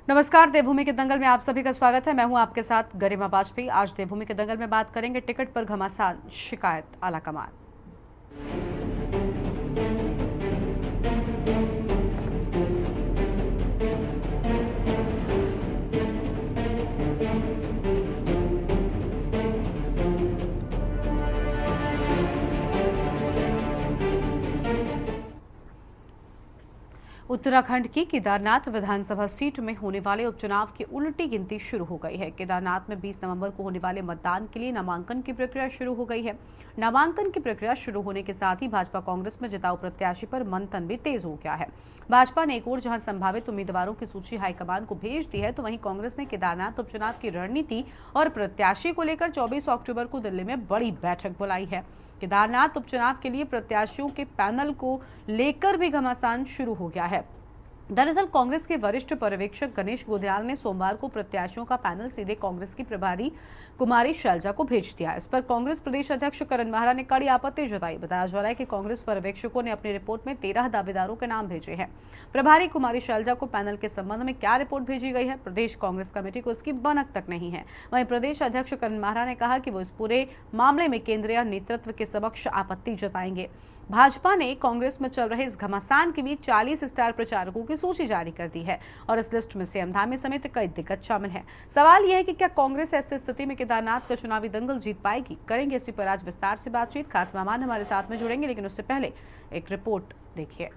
नमस्कार, देवभूमि के दंगल में आप सभी का स्वागत है। मैं हूं आपके साथ गरिमा वाजपेयी। आज देवभूमि के दंगल में बात करेंगे टिकट पर घमासान, शिकायत आलाकमान। उत्तराखंड की केदारनाथ विधानसभा सीट में होने वाले उपचुनाव की उल्टी गिनती शुरू हो गई है। केदारनाथ में 20 नवंबर को होने वाले मतदान के लिए नामांकन की प्रक्रिया शुरू हो गई है। नामांकन की प्रक्रिया शुरू होने के साथ ही भाजपा कांग्रेस में जिताऊ प्रत्याशी पर मंथन भी तेज हो गया है। भाजपा ने एक ओर जहां संभावित उम्मीदवारों की सूची हाईकमान को भेज दी है, तो वहीं कांग्रेस ने केदारनाथ उपचुनाव की रणनीति और प्रत्याशी को लेकर 24 अक्टूबर को दिल्ली में बड़ी बैठक बुलाई है। केदारनाथ उपचुनाव के लिए प्रत्याशियों के पैनल को लेकर भी घमासान शुरू हो गया है। दरअसल कांग्रेस के वरिष्ठ पर्यवेक्षक गणेश गोदयाल ने सोमवार को प्रत्याशियों का पैनल सीधे कांग्रेस की प्रभारी कुमारी शैलजा को भेज दिया। इस पर कांग्रेस प्रदेश अध्यक्ष करण माहरा ने कड़ी आपत्ति जताई। बताया जा रहा है कि कांग्रेस पर्यवेक्षकों ने अपनी रिपोर्ट में 13 दावेदारों के नाम भेजे हैं। प्रभारी कुमारी शैलजा को पैनल के संबंध में क्या रिपोर्ट भेजी गई है, प्रदेश कांग्रेस कमेटी को इसकी भनक तक नहीं है। वहीं प्रदेश अध्यक्ष करण माहरा ने कहा कि वो इस पूरे मामले में केंद्रीय नेतृत्व के समक्ष आपत्ति जताएंगे। भाजपा ने कांग्रेस में चल रहे इस घमासान के बीच 40 स्टार प्रचारकों की सूची जारी कर दी है और इस लिस्ट में सीएम धामी समेत कई दिग्गज शामिल हैं। सवाल यह है कि क्या कांग्रेस ऐसी स्थिति में केदारनाथ का चुनावी दंगल जीत पाएगी? करेंगे इसी पर आज विस्तार से बातचीत। खास मेहमान हमारे साथ में जुड़ेंगे, लेकिन उससे पहले एक रिपोर्ट देखिए।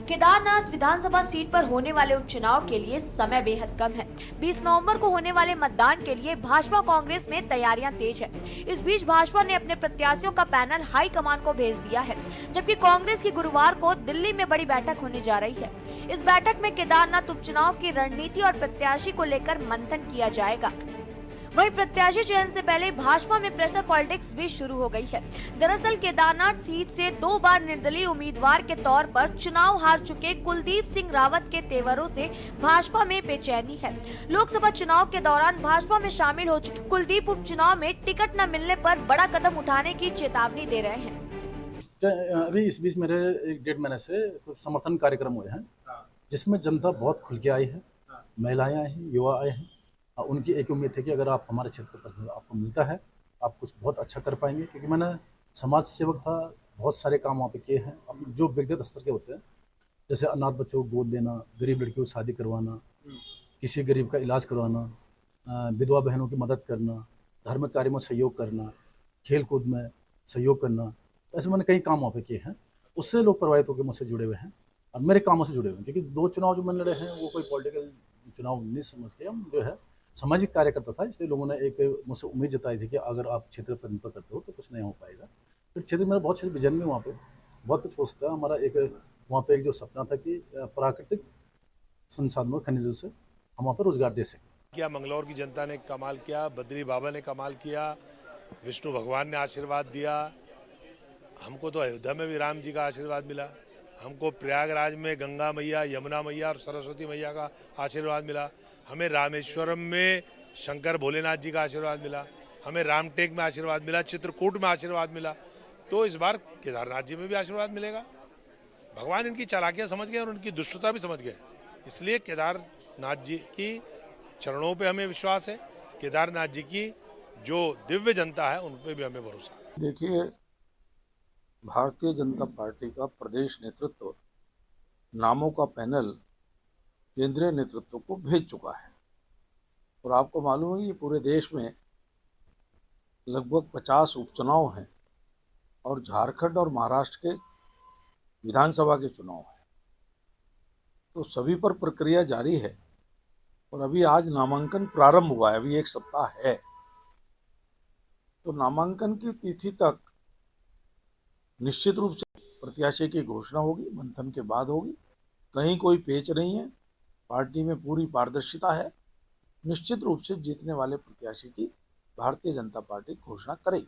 केदारनाथ विधानसभा सीट पर होने वाले उपचुनाव के लिए समय बेहद कम है। 20 नवंबर को होने वाले मतदान के लिए भाजपा कांग्रेस में तैयारियां तेज है। इस बीच भाजपा ने अपने प्रत्याशियों का पैनल हाई कमान को भेज दिया है, जबकि कांग्रेस की गुरुवार को दिल्ली में बड़ी बैठक होने जा रही है। इस बैठक में केदारनाथ उपचुनाव की रणनीति और प्रत्याशी को लेकर मंथन किया जाएगा। वहीं प्रत्याशी चयन से पहले भाजपा में प्रेशर पॉलिटिक्स भी शुरू हो गई है। दरअसल केदारनाथ सीट से 2 बार निर्दलीय उम्मीदवार के तौर पर चुनाव हार चुके कुलदीप सिंह रावत के तेवरों से भाजपा में बेचैनी है। लोकसभा चुनाव के दौरान भाजपा में शामिल हो चुके कुलदीप उपचुनाव में टिकट न मिलने पर बड़ा कदम उठाने की चेतावनी दे रहे हैं। अभी इस बीच मेरे 1-1.5 महीने से कुछ समर्थन कार्यक्रम हुए हैं, जिसमें जनता बहुत खुल के आई है। महिलाएं आई हैं, युवा आए हैं। उनकी एक उम्मीद है कि अगर आप हमारे क्षेत्र पर आपको मिलता है, आप कुछ बहुत अच्छा कर पाएंगे, क्योंकि मैंने समाज सेवक था, बहुत सारे काम वहाँ पे किए हैं। अब जो व्यक्तिगत स्तर के होते हैं, जैसे अनाथ बच्चों को गोद देना, गरीब लड़कियों को शादी करवाना, किसी गरीब का इलाज करवाना, विधवा बहनों की मदद करना, धार्मिक कार्य में सहयोग करना, खेल कूद में सहयोग करना, ऐसे मैंने कई काम वहाँ पे किए हैं। उससे लोग प्रभावित होकर मुझसे जुड़े हुए हैं और मेरे कामों से जुड़े हुए हैं, क्योंकि 2 चुनाव जो मैंने लड़े हैं वो कोई पॉलिटिकल चुनाव नहीं समझ के हम जो है सामाजिक कार्यकर्ता था। इसलिए लोगों ने एक मुझसे उम्मीद जताई थी कि अगर आप क्षेत्र प्रतिनिधित्व करते हो तो कुछ नहीं हो पाएगा। फिर क्षेत्र में बहुत सारे विजन में वहाँ पे बहुत कुछ हो सकता है। हमारा एक वहाँ पे एक जो सपना था कि प्राकृतिक संसाधनों खनिजों से हम वहाँ पर रोजगार दे सकें। क्या मंगलौर की जनता ने कमाल किया, बद्री बाबा ने कमाल किया, विष्णु भगवान ने आशीर्वाद दिया। हमको तो अयोध्या में भी राम जी का आशीर्वाद मिला, हमको प्रयागराज में गंगा मैया, यमुना मैया और सरस्वती मैया का आशीर्वाद मिला, हमें रामेश्वरम में शंकर भोलेनाथ जी का आशीर्वाद मिला, हमें रामटेक में आशीर्वाद मिला, चित्रकूट में आशीर्वाद मिला। तो इस बार केदारनाथ जी में भी आशीर्वाद मिलेगा। भगवान इनकी चालाकियां समझ गए और उनकी दुष्टता भी समझ गए, इसलिए केदारनाथ जी की चरणों पे हमें विश्वास है। केदारनाथ जी की जो दिव्य जनता है उन पे भी हमें भरोसा है। देखिए, भारतीय जनता पार्टी का प्रदेश नेतृत्व नामों का पैनल केंद्रीय नेतृत्व को भेज चुका है और आपको मालूम है कि पूरे देश में लगभग 50 उपचुनाव हैं और झारखंड और महाराष्ट्र के विधानसभा के चुनाव हैं, तो सभी पर प्रक्रिया जारी है और अभी आज नामांकन प्रारंभ हुआ है, अभी 1 सप्ताह है। तो नामांकन की तिथि तक निश्चित रूप से प्रत्याशी की घोषणा होगी, मंथन के बाद होगी। कहीं कोई पेच नहीं है, पार्टी में पूरी पारदर्शिता है। निश्चित रूप से जीतने वाले प्रत्याशी की भारतीय जनता पार्टी घोषणा करेगी।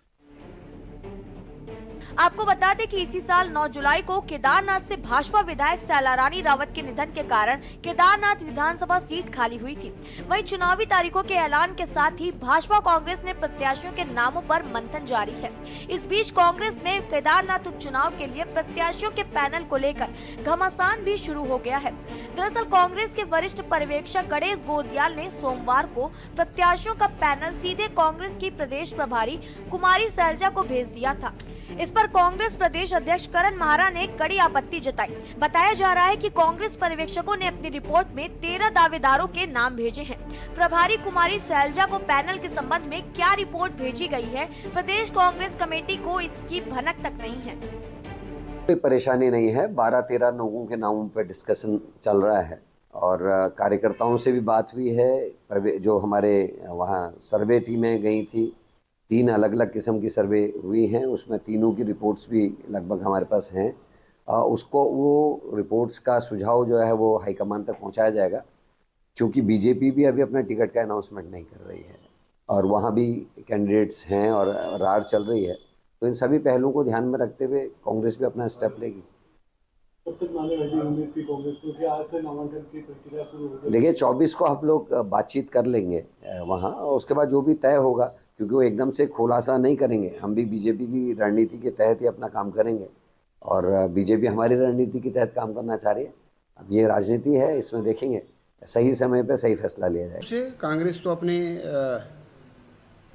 आपको बता दें कि इसी साल 9 जुलाई को केदारनाथ से भाजपा विधायक सैलारानी रावत के निधन के कारण केदारनाथ विधानसभा सीट खाली हुई थी। वहीं चुनावी तारीखों के ऐलान के साथ ही भाजपा कांग्रेस ने प्रत्याशियों के नामों पर मंथन जारी है। इस बीच कांग्रेस में केदारनाथ उपचुनाव के लिए प्रत्याशियों के पैनल को लेकर घमासान भी शुरू हो गया है। दरअसल कांग्रेस के वरिष्ठ पर्यवेक्षक गणेश गोदियाल ने सोमवार को प्रत्याशियों का पैनल सीधे कांग्रेस की प्रदेश प्रभारी कुमारी सैलजा को भेज दिया था। इस पर कांग्रेस प्रदेश अध्यक्ष करण माहरा ने कड़ी आपत्ति जताई। बताया जा रहा है कि कांग्रेस पर्यवेक्षकों ने अपनी रिपोर्ट में 13 दावेदारों के नाम भेजे हैं। प्रभारी कुमारी सैलजा को पैनल के संबंध में क्या रिपोर्ट भेजी गई है, प्रदेश कांग्रेस कमेटी को इसकी भनक तक नहीं है। कोई परेशानी नहीं है। 12-13 लोगों के नामों पर डिस्कशन चल रहा है और कार्यकर्ताओं से भी बात हुई है। जो हमारे वहाँ सर्वे टीमें गई थी, 3 अलग अलग किस्म की सर्वे हुई हैं, उसमें तीनों की रिपोर्ट्स भी लगभग हमारे पास हैं। उसको वो रिपोर्ट्स का सुझाव जो है वो हाईकमान तक पहुंचाया जाएगा। चूँकि बीजेपी भी अभी अपने टिकट का अनाउंसमेंट नहीं कर रही है और वहाँ भी कैंडिडेट्स हैं और रार चल रही है, तो इन सभी पहलुओं को ध्यान में रखते हुए कांग्रेस भी अपना स्टेप लेगी। देखिए 24 को हम लोग बातचीत कर लेंगे वहाँ, और उसके बाद जो भी तय होगा, क्योंकि वो एकदम से खुलासा नहीं करेंगे। हम भी बीजेपी की रणनीति के तहत ही अपना काम करेंगे और बीजेपी हमारी रणनीति के तहत काम करना चाह रही है। अब ये राजनीति है, इसमें देखेंगे सही समय पे सही फैसला लिया जाए। कांग्रेस तो अपने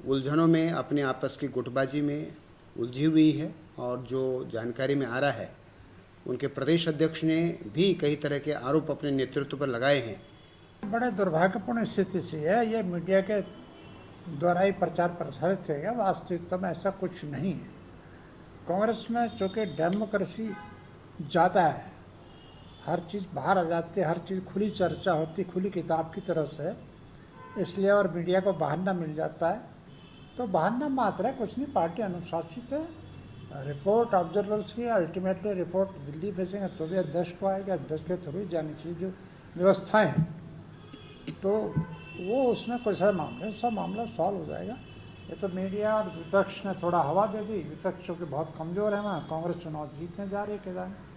उलझनों में, अपने आपस की गुटबाजी में उलझी हुई है और जो जानकारी में आ रहा है, उनके प्रदेश अध्यक्ष ने भी कई तरह के आरोप अपने नेतृत्व पर लगाए हैं। बड़े दुर्भाग्यपूर्ण स्थिति सी है। ये मीडिया के द्वारा ही प्रचार प्रसारित है, वास्तविकता में ऐसा कुछ नहीं है। कांग्रेस में चूँकि डेमोक्रेसी ज़्यादा है, हर चीज़ बाहर आ जाती है, हर चीज़ खुली चर्चा होती, खुली किताब की तरह से, इसलिए और मीडिया को बहाना मिल जाता है। तो बहाना मात्र है, कुछ नहीं। पार्टी अनुशासित है। रिपोर्ट ऑब्जर्वर्स की, अल्टीमेटली रिपोर्ट दिल्ली भेजेंगे तो भी अध्यक्ष को आएगा, अध्यक्ष के थ्रू जानी चाहिए जो व्यवस्थाएं हैं, तो वो उसमें कोई सा मामला, सब मामला सॉल्व हो जाएगा। ये तो मीडिया और विपक्ष ने थोड़ा हवा दे दी। विपक्ष के बहुत कमज़ोर है वहाँ, कांग्रेस चुनाव जीतने जा रही है केदारनाथ।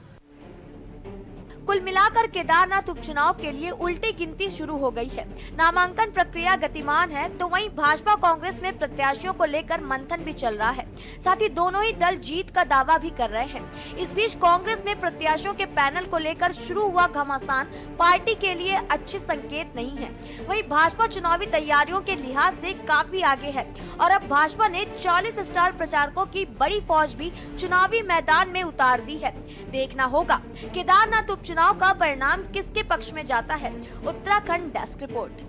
कुल मिलाकर केदारनाथ उपचुनाव के लिए उल्टी गिनती शुरू हो गई है। नामांकन प्रक्रिया गतिमान है, तो वहीं भाजपा कांग्रेस में प्रत्याशियों को लेकर मंथन भी चल रहा है। साथ ही दोनों ही दल जीत का दावा भी कर रहे हैं। इस बीच कांग्रेस में प्रत्याशियों के पैनल को लेकर शुरू हुआ घमासान पार्टी के लिए अच्छे संकेत नहीं है। वहीं भाजपा चुनावी तैयारियों के लिहाज से काफी आगे है और अब भाजपा ने 40 स्टार प्रचारकों की बड़ी फौज भी चुनावी मैदान में उतार दी है। देखना होगा केदारनाथ उपचुनाव का परिणाम किसके पक्ष में जाता है। Uttarakhand desk report.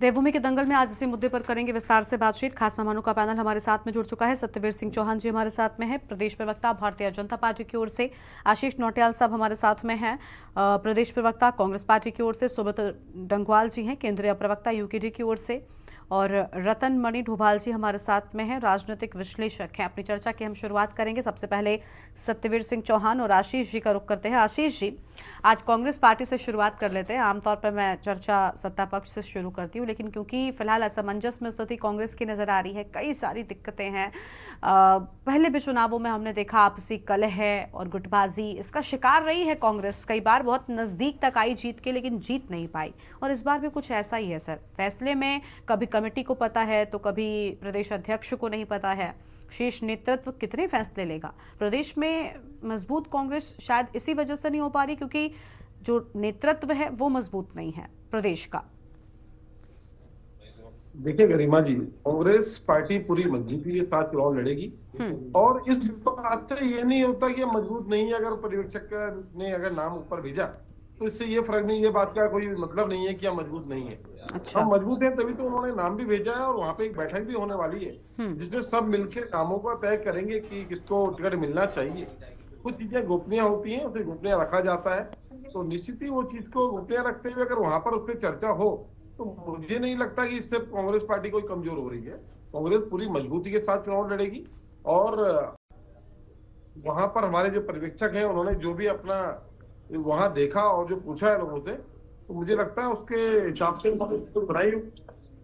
देवभूमि के दंगल में आज इसी मुद्दे पर करेंगे विस्तार से बातचीत। खास मेहमानों का पैनल हमारे साथ में जुड़ चुका है। सत्यवीर सिंह चौहान जी हमारे साथ में है, प्रदेश प्रवक्ता भारतीय जनता पार्टी की ओर से। आशीष नौटियाल साहब हमारे साथ में हैं, प्रदेश प्रवक्ता कांग्रेस पार्टी की ओर से। सुमित डंगवाल जी हैं, केंद्रीय प्रवक्ता यूकेडी की ओर से। और रतन मणि ढोभाल जी हमारे साथ में हैं, राजनीतिक विश्लेषक हैं। अपनी चर्चा की हम शुरुआत करेंगे। सबसे पहले सत्यवीर सिंह चौहान और आशीष जी का रुख करते हैं। आशीष जी, आज कांग्रेस पार्टी से शुरुआत कर लेते हैं। आमतौर पर मैं चर्चा सत्ता पक्ष से शुरू करती हूँ, लेकिन क्योंकि फिलहाल असमंजस में स्थिति कांग्रेस की नजर आ रही है, कई सारी दिक्कतें हैं। पहले भी चुनावों में हमने देखा आपसी कलह और गुटबाजी, इसका शिकार रही है कांग्रेस। कई बार बहुत नजदीक तक आई जीत के, लेकिन जीत नहीं पाई। और इस बार भी कुछ ऐसा ही है सर। फैसले में कभी कमेटी को पता है तो कभी प्रदेश अध्यक्ष को नहीं पता है। शीर्ष नेतृत्व कितने फैसले लेगा? प्रदेश में मजबूत कांग्रेस शायद इसी वजह से नहीं हो पा रही क्योंकि जो नेतृत्व है वो मजबूत नहीं है प्रदेश का। देखिए गरिमा जी, कांग्रेस पार्टी पूरी मजबूती के साथ चुनाव लड़ेगी और इस बात से ये नहीं होता कि मजबूत नहीं है। अगर पर्यवेक्षक ने अगर नाम ऊपर भेजा तो इससे ये फर्क नहीं, ये बात का कोई मतलब नहीं है कि हम मजबूत नहीं है। अच्छा। हम मजबूत हैं तभी तो उन्होंने नाम भी भेजा है और वहाँ पे एक बैठक भी होने वाली है जिसमें सब मिलकर कामों का तय करेंगे कि किसको टिकट मिलना चाहिए। कुछ चीजें गोपनीय होती हैं, उसे गोपनीय रखा जाता है, तो निश्चित ही वो चीज को गोपनीय रखते हुए अगर वहां पर उस पर चर्चा हो तो मुझे नहीं लगता कि इससे कांग्रेस पार्टी कोई कमजोर हो रही है। कांग्रेस पूरी मजबूती के साथ चुनाव लड़ेगी और वहां पर हमारे जो पर्यवेक्षक हैं उन्होंने जो भी अपना वहां देखा और जो पूछा है लोगों से, तो मुझे लगता है उसके हिसाब से तो बनाई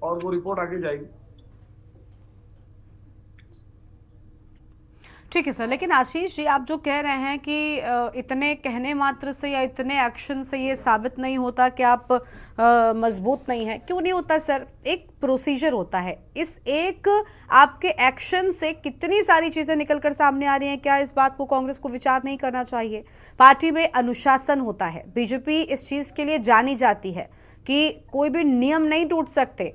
और वो रिपोर्ट आगे जाएगी। ठीक है सर, लेकिन आशीष जी आप जो कह रहे हैं कि इतने कहने मात्र से या इतने एक्शन से ये साबित नहीं होता कि आप मजबूत नहीं है। क्यों नहीं होता सर? एक प्रोसीजर होता है, इस एक आपके एक्शन से कितनी सारी चीजें निकलकर सामने आ रही हैं। क्या इस बात को कांग्रेस को विचार नहीं करना चाहिए? पार्टी में अनुशासन होता है, बीजेपी इस चीज के लिए जानी जाती है कि कोई भी नियम नहीं टूट सकते।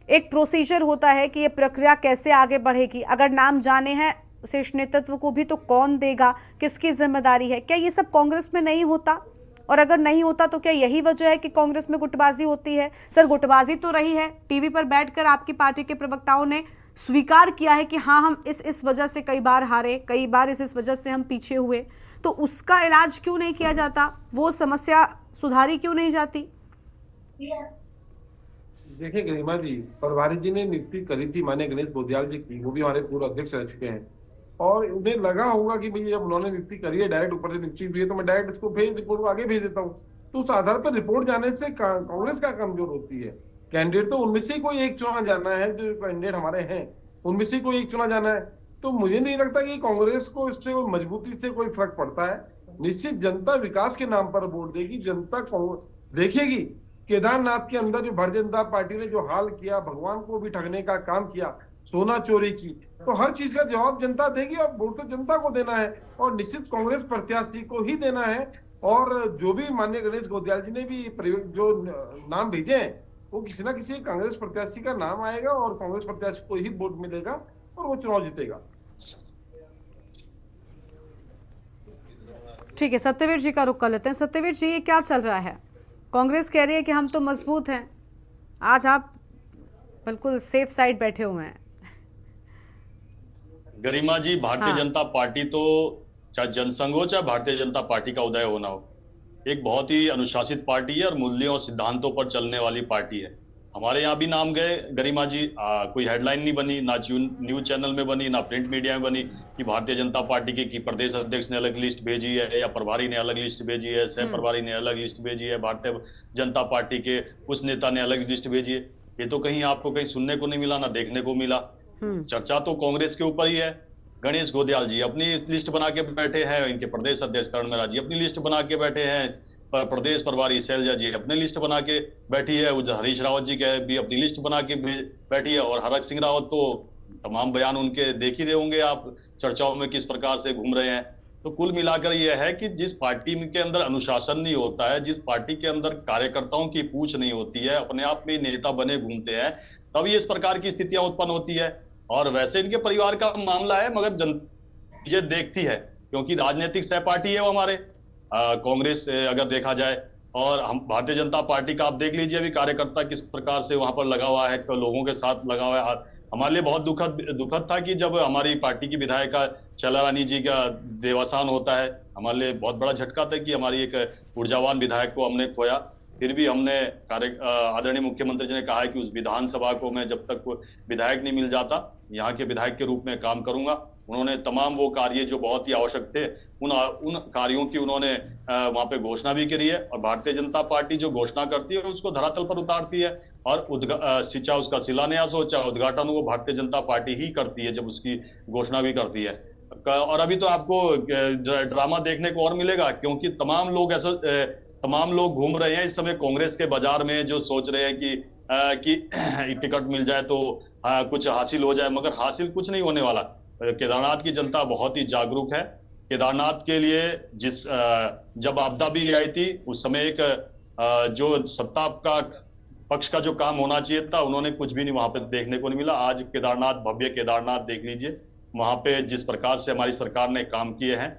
एक प्रोसीजर होता है कि ये प्रक्रिया कैसे आगे बढ़ेगी। अगर नाम जाने हैं शीर्ष नेतृत्व को भी तो कौन देगा, किसकी जिम्मेदारी है? क्या ये सब कांग्रेस में नहीं होता? और अगर नहीं होता तो क्या यही वजह है कि कांग्रेस में गुटबाजी होती है? सर गुटबाजी तो रही है, टीवी पर बैठकर आपकी पार्टी के प्रवक्ताओं ने स्वीकार किया है कि हाँ हम इस वजह से कई बार हारे, कई बार इस वजह से हम पीछे हुए। तो उसका इलाज क्यों नहीं किया जाता? वो समस्या सुधारी क्यों नहीं जाती? देखिए गरिमा जी, प्रभारी जी ने नियुक्ति करी थी माननीय गणेश गोदियाल जी की, वो भी हमारे पूर्व अध्यक्ष रह चुके हैं, और उन्हें लगा होगा कि भाई जब उन्होंने नियुक्ति करी है, डायरेक्ट ऊपर से नियुक्ति हुई है, तो मैं डायरेक्ट इसको रिपोर्ट को आगे भेज देता हूँ। तो उस आधार पर रिपोर्ट जाने से कांग्रेस का कमजोर होती है। कैंडिडेट तो उनमें से कोई एक चुना जाना है, जो कैंडिडेट हमारे हैं उनमें से कोई एक चुना जाना है। तो मुझे नहीं लगता कि कांग्रेस को इससे मजबूती से कोई फर्क पड़ता है। निश्चित जनता विकास के नाम पर वोट देगी, जनता देखेगी केदारनाथ के अंदर जो भारतीय जनता पार्टी ने जो हाल किया, भगवान को भी ठगने का काम किया, सोना चोरी की, तो हर चीज का जवाब जनता देगी और वोट तो जनता को देना है और निश्चित कांग्रेस प्रत्याशी को ही देना है। और जो भी माननीय गणेश गोदियाल जी ने भी जो नाम भेजे हैं वो किसी ना किसी कांग्रेस प्रत्याशी का नाम आएगा और कांग्रेस प्रत्याशी को ही वोट मिलेगा और वो चुनाव जीतेगा। ठीक है, सत्यवीर जी का रुख कर लेते हैं। सत्यवीर जी, ये क्या चल रहा है? कांग्रेस कह रही है कि हम तो मजबूत हैं, आज आप बिल्कुल सेफ साइड बैठे हुए हैं। गरिमा जी, भारतीय जनता पार्टी तो चाहे जनसंघ हो चाहे भारतीय जनता पार्टी का उदय होना हो, एक बहुत ही अनुशासित पार्टी है और मूल्यों और सिद्धांतों पर चलने वाली पार्टी है। हमारे यहाँ भी नाम गए गरिमा जी, कोई हेडलाइन नहीं बनी, ना न्यूज चैनल में बनी, ना प्रिंट मीडिया में बनी कि भारतीय जनता पार्टी की प्रदेश अध्यक्ष ने अलग लिस्ट भेजी है या प्रभारी ने अलग लिस्ट भेजी है, सह प्रभारी ने अलग लिस्ट भेजी है, भारतीय जनता पार्टी के उस नेता ने अलग लिस्ट भेजी है। ये तो कहीं आपको कहीं सुनने को नहीं मिला, ना देखने को मिला। चर्चा तो कांग्रेस के ऊपर ही है। गणेश गोदियाल जी अपनी लिस्ट बना के बैठे हैं, इनके प्रदेश अध्यक्ष करण मेहरा जी अपनी लिस्ट बना के बैठे हैं, प्रदेश प्रभारी शैलजा जी अपनी लिस्ट बना के बैठी है, हरीश रावत जी के भी अपनी लिस्ट बना के बैठी है, और हरक सिंह रावत तो तमाम बयान उनके देख ही रहे होंगे आप चर्चाओं में किस प्रकार से घूम रहे हैं। तो कुल मिलाकर यह है कि जिस पार्टी के अंदर अनुशासन नहीं होता है, जिस पार्टी के अंदर कार्यकर्ताओं की पूछ नहीं होती है, अपने आप में नेता बने घूमते हैं, तभी इस प्रकार की स्थितियां उत्पन्न होती है। और वैसे इनके परिवार का मामला है, मगर जनता ये देखती है क्योंकि राजनीतिक सहपाठी है वो हमारे कांग्रेस अगर देखा जाए, और हम भारतीय जनता पार्टी का आप देख लीजिए अभी कार्यकर्ता किस प्रकार से वहां पर लगा हुआ है, लोगों के साथ लगा हुआ है। हमारे लिए बहुत दुखद था कि जब हमारी पार्टी की विधायिका शैला रानी जी का देवासान होता है, हमारे लिए बहुत बड़ा झटका था कि हमारी एक ऊर्जावान विधायक को हमने खोया। फिर भी हमने आदरणीय मुख्यमंत्री जी ने कहा है कि उस विधानसभा को मैं जब तक विधायक नहीं मिल जाता यहाँ के विधायक के रूप में काम करूंगा। उन्होंने तमाम वो कार्य जो बहुत ही आवश्यक थे उन कार्यों की उन्होंने वहां पे घोषणा भी करी है, और भारतीय जनता पार्टी जो घोषणा करती है उसको धरातल पर उतारती है, और चाहे उसका शिलान्यास हो चाहे उद्घाटन हो, वो भारतीय जनता पार्टी ही करती है जब उसकी घोषणा भी करती है। और अभी तो आपको ड्रामा देखने को और मिलेगा, क्योंकि तमाम लोग घूम रहे हैं इस समय कांग्रेस के बाजार में, जो सोच रहे हैं कि टिकट मिल जाए तो कुछ हासिल हो जाए, मगर हासिल कुछ नहीं होने वाला। केदारनाथ की जनता बहुत ही जागरूक है। केदारनाथ के लिए जब आपदा भी आई थी उस समय एक जो सत्ता का पक्ष का जो काम होना चाहिए था, उन्होंने कुछ भी नहीं वहां पे देखने को नहीं मिला। आज केदारनाथ, भव्य केदारनाथ देख लीजिए, वहां पे जिस प्रकार से हमारी सरकार ने काम किए हैं,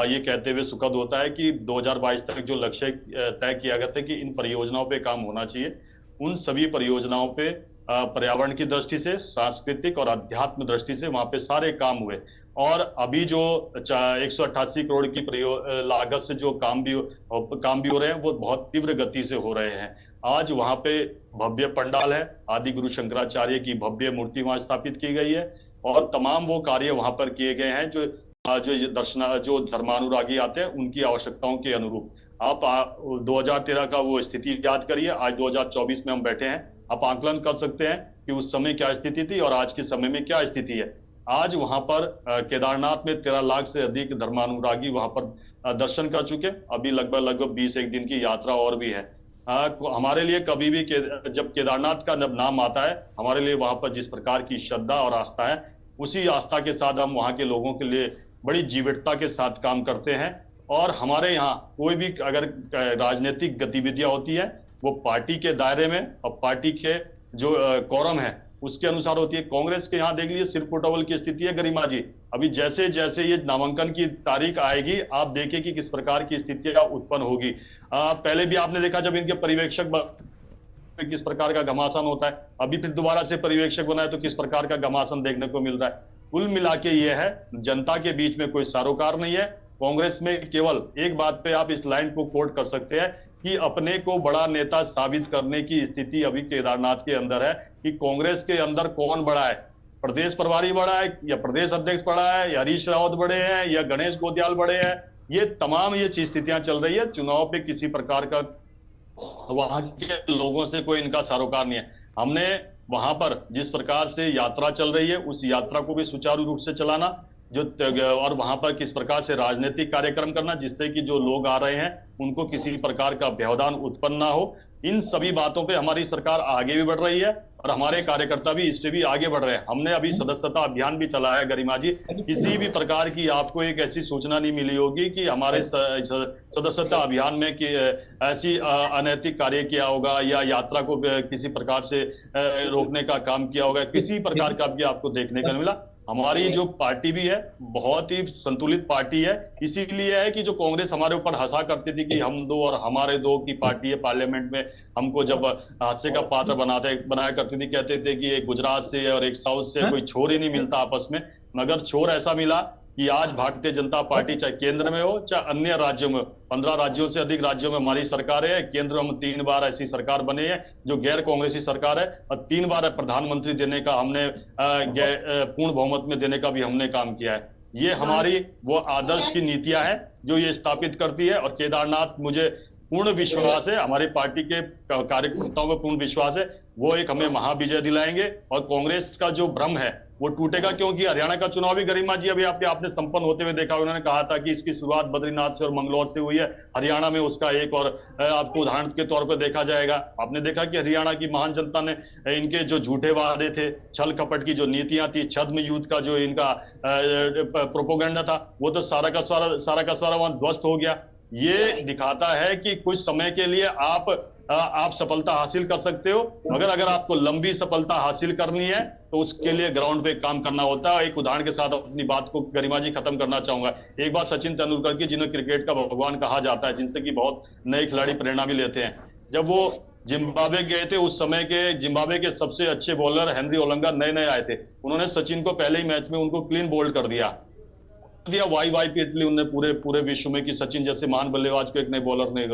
ये कहते हुए सुखद होता है कि 2022 तक जो लक्ष्य तय किया गया था कि इन परियोजनाओं पे काम होना चाहिए, उन सभी परियोजनाओं पे पर्यावरण की दृष्टि से, सांस्कृतिक और अध्यात्म दृष्टि से वहां पे सारे काम हुए। और अभी जो 188 करोड़ की लागत से जो काम भी हो रहे हैं वो बहुत तीव्र गति से हो रहे हैं। आज वहां पे भव्य पंडाल है, आदि गुरु शंकराचार्य की भव्य मूर्ति वहां स्थापित की गई है, और तमाम वो कार्य वहां पर किए गए हैं जो धर्मानुरागी आते हैं उनकी आवश्यकताओं के अनुरूप। आप 2013 का वो स्थिति याद करिए, आज 2024 में हम बैठे हैं, आप आकलन कर सकते हैं कि उस समय क्या स्थिति थी और आज के समय में क्या स्थिति है। आज वहां पर केदारनाथ में 13 लाख से अधिक धर्मानुरागी वहां पर दर्शन कर चुके। अभी लगभग 21 दिन की यात्रा और भी है। हमारे लिए कभी भी जब केदारनाथ का नाम आता है, हमारे लिए वहां पर जिस प्रकार की श्रद्धा और आस्था है, उसी आस्था के साथ हम वहां के लोगों के लिए बड़ी जीवटता के साथ काम करते हैं। और हमारे यहाँ कोई भी अगर राजनीतिक गतिविधियां होती है वो पार्टी के दायरे में और पार्टी के जो कोरम है उसके अनुसार होती है। कांग्रेस के यहाँ देख लीजिए सिरपुटबल की स्थिति है गरिमा जी। अभी जैसे जैसे ये नामांकन की तारीख आएगी आप देखिए कि किस प्रकार की स्थितियां उत्पन्न होगी। पहले भी आपने देखा जब इनके पर्यवेक्षक किस प्रकार का घमासान होता है, अभी फिर दोबारा से पर्यवेक्षक बनाए तो किस प्रकार का घमासान देखने को मिल रहा है। कुल मिला के ये है, जनता के बीच में कोई सरोकार नहीं है। कांग्रेस में केवल एक बात पे आप इस लाइन को कोट कर सकते हैं कि अपने को बड़ा नेता साबित करने की स्थिति अभी केदारनाथ के अंदर है कि कांग्रेस के अंदर कौन बड़ा है, प्रदेश प्रभारी बड़ा है या प्रदेश अध्यक्ष बड़ा है या हरीश रावत बड़े हैं या गणेश गोदियाल बड़े हैं। ये तमाम ये स्थितियां चल रही है। चुनाव पे किसी प्रकार का वहां के लोगों से कोई इनका सरोकार नहीं है। हमने वहां पर जिस प्रकार से यात्रा चल रही है उस यात्रा को भी सुचारू रूप से चलाना और वहां पर किस प्रकार से राजनीतिक कार्यक्रम करना जिससे कि जो लोग आ रहे हैं उनको किसी प्रकार का व्यवधान उत्पन्न ना हो। इन सभी बातों पे हमारी सरकार आगे भी बढ़ रही है और हमारे कार्यकर्ता भी इस पे भी आगे बढ़ रहे हैं। हमने अभी सदस्यता अभियान भी चलाया है गरिमा जी। किसी भी प्रकार की आपको एक ऐसी सूचना नहीं मिली होगी कि हमारे सदस्यता अभियान में कि ऐसी अनैतिक कार्य किया होगा या यात्रा को किसी प्रकार से रोकने का काम किया होगा, किसी प्रकार का भी आपको देखने को मिला। हमारी जो पार्टी भी है बहुत ही संतुलित पार्टी है। इसीलिए है कि जो कांग्रेस हमारे ऊपर हंसा करती थी कि हम दो और हमारे दो की पार्टी है, पार्लियामेंट में हमको जब हादसे का पात्र बनाया करती थी, कहते थे कि एक गुजरात से और एक साउथ से कोई छोर ही नहीं मिलता आपस में। मगर छोर ऐसा मिला कि आज भारतीय जनता पार्टी चाहे केंद्र में हो चाहे अन्य राज्यों में, 15 राज्यों से अधिक राज्यों में हमारी सरकार है। केंद्र में 3 बार ऐसी सरकार बने हैं जो गैर कांग्रेसी सरकार है और 3 बार प्रधानमंत्री देने का हमने पूर्ण बहुमत में देने का भी हमने काम किया है। ये हमारी वो आदर्श की नीतियां हैं जो ये स्थापित करती है। और केदारनाथ मुझे पूर्ण विश्वास है, हमारी पार्टी के कार्यकर्ताओं में पूर्ण विश्वास है वो एक हमें महाविजय दिलाएंगे और कांग्रेस का जो भ्रम है वो टूटेगा। क्योंकि हरियाणा का चुनाव भी गरिमा जी अभी आपने संपन्न होते हुए देखा। उन्होंने कहा था कि इसकी शुरुआत बद्रीनाथ से और मंगलौर से हुई है, हरियाणा में उसका एक और आपको उदाहरण के तौर पर देखा जाएगा। आपने देखा कि हरियाणा की महान जनता ने इनके जो झूठे वादे थे, छल कपट की जो नीतियां थी, छद्म युद्ध का जो इनका प्रोपोगंडा था वो तो सारा का सारा वहां ध्वस्त हो गया। ये दिखाता है कि कुछ समय के लिए आप सफलता हासिल कर सकते हो, मगर अगर आपको लंबी सफलता हासिल करनी है तो उसके लिए ग्राउंड पे काम करना होता है। एक उदाहरण के साथ अपनी बात को गरिमा जी खत्म करना चाहूंगा। एक बार सचिन तेंदुलकर की, जिन्हें क्रिकेट का भगवान कहा जाता है, जिनसे कि बहुत नए खिलाड़ी प्रेरणा भी लेते हैं, जब वो जिम्बाब्वे गए थे उस समय के जिम्बाब्वे के सबसे अच्छे बॉलर हेनरी ओलंगा नए आए थे। उन्होंने सचिन को पहले ही मैच में उनको क्लीन बोल्ड कर दिया वाई पीटली उन्होंने पूरे विश्व में कि सचिन जैसे महान बल्लेबाज को एक नए बॉलर ने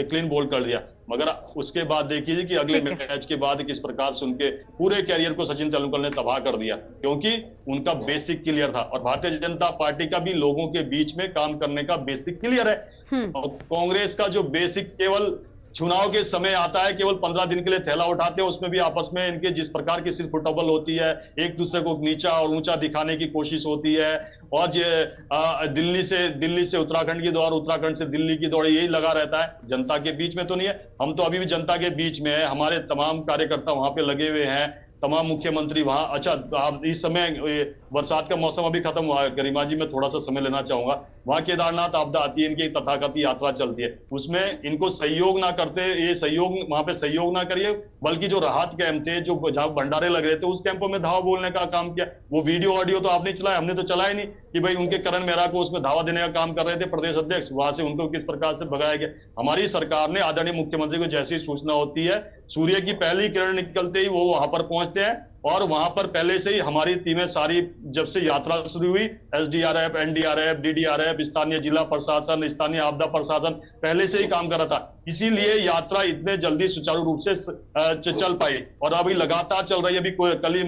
क्लीन बोल्ड कर दिया। मगर उसके बाद देखिए कि अगले मैच के बाद किस प्रकार से उनके पूरे कैरियर को सचिन तेंदुलकर ने तबाह कर दिया, क्योंकि उनका बेसिक क्लियर था। और भारतीय जनता पार्टी का भी लोगों के बीच में काम करने का बेसिक क्लियर है। और कांग्रेस का जो बेसिक केवल चुनाव के समय आता है, केवल 15 दिन के लिए थैला उठाते हैं, उसमें भी आपस में इनके जिस प्रकार की सिर्फ फुटबॉल होती है, एक दूसरे को नीचा और ऊंचा दिखाने की कोशिश होती है। और दिल्ली से उत्तराखंड की दौड़, उत्तराखंड से दिल्ली की दौड़, यही लगा रहता है। जनता के बीच में तो नहीं है। हम तो अभी भी जनता के बीच में है, हमारे तमाम कार्यकर्ता वहां पे लगे हुए हैं, तमाम मुख्यमंत्री वहां। अच्छा, आप इस समय बरसात का मौसम अभी खत्म हुआ है गरिमा जी, मैं थोड़ा सा समय लेना चाहूंगा। वहां केदारनाथ आपदा आती है, इनकी तथाकथित यात्रा चलती है, उसमें इनको सहयोग ना करते, ये सहयोग वहां पे सहयोग ना करिए, बल्कि जो राहत कैंप थे, जो जहां भंडारे लग रहे थे, उस कैंपों में धावा बोलने का काम किया। वो वीडियो ऑडियो तो आपने चलाया, हमने तो चलाया नहीं कि भाई उनके करण मेहरा को उसमें धावा देने का काम कर रहे थे प्रदेश अध्यक्ष, वहां से उनको किस प्रकार से भगाया गया। हमारी सरकार ने आदरणीय मुख्यमंत्री को जैसी सूचना होती है, सूर्य की पहली किरण निकलते ही वो वहां पर पहुंचते हैं और वहां पर पहले से ही हमारी टीमें सारी, जब से यात्रा शुरू हुई, एसडीआरएफ, एनडीआरएफ, डीडीआरएफ, स्थानीय जिला प्रशासन, स्थानीय आपदा प्रशासन पहले से ही काम कर रहा था। इसीलिए यात्रा इतने जल्दी सुचारू रूप से चल पाई और अभी लगातार चल रही है। अभी कल ही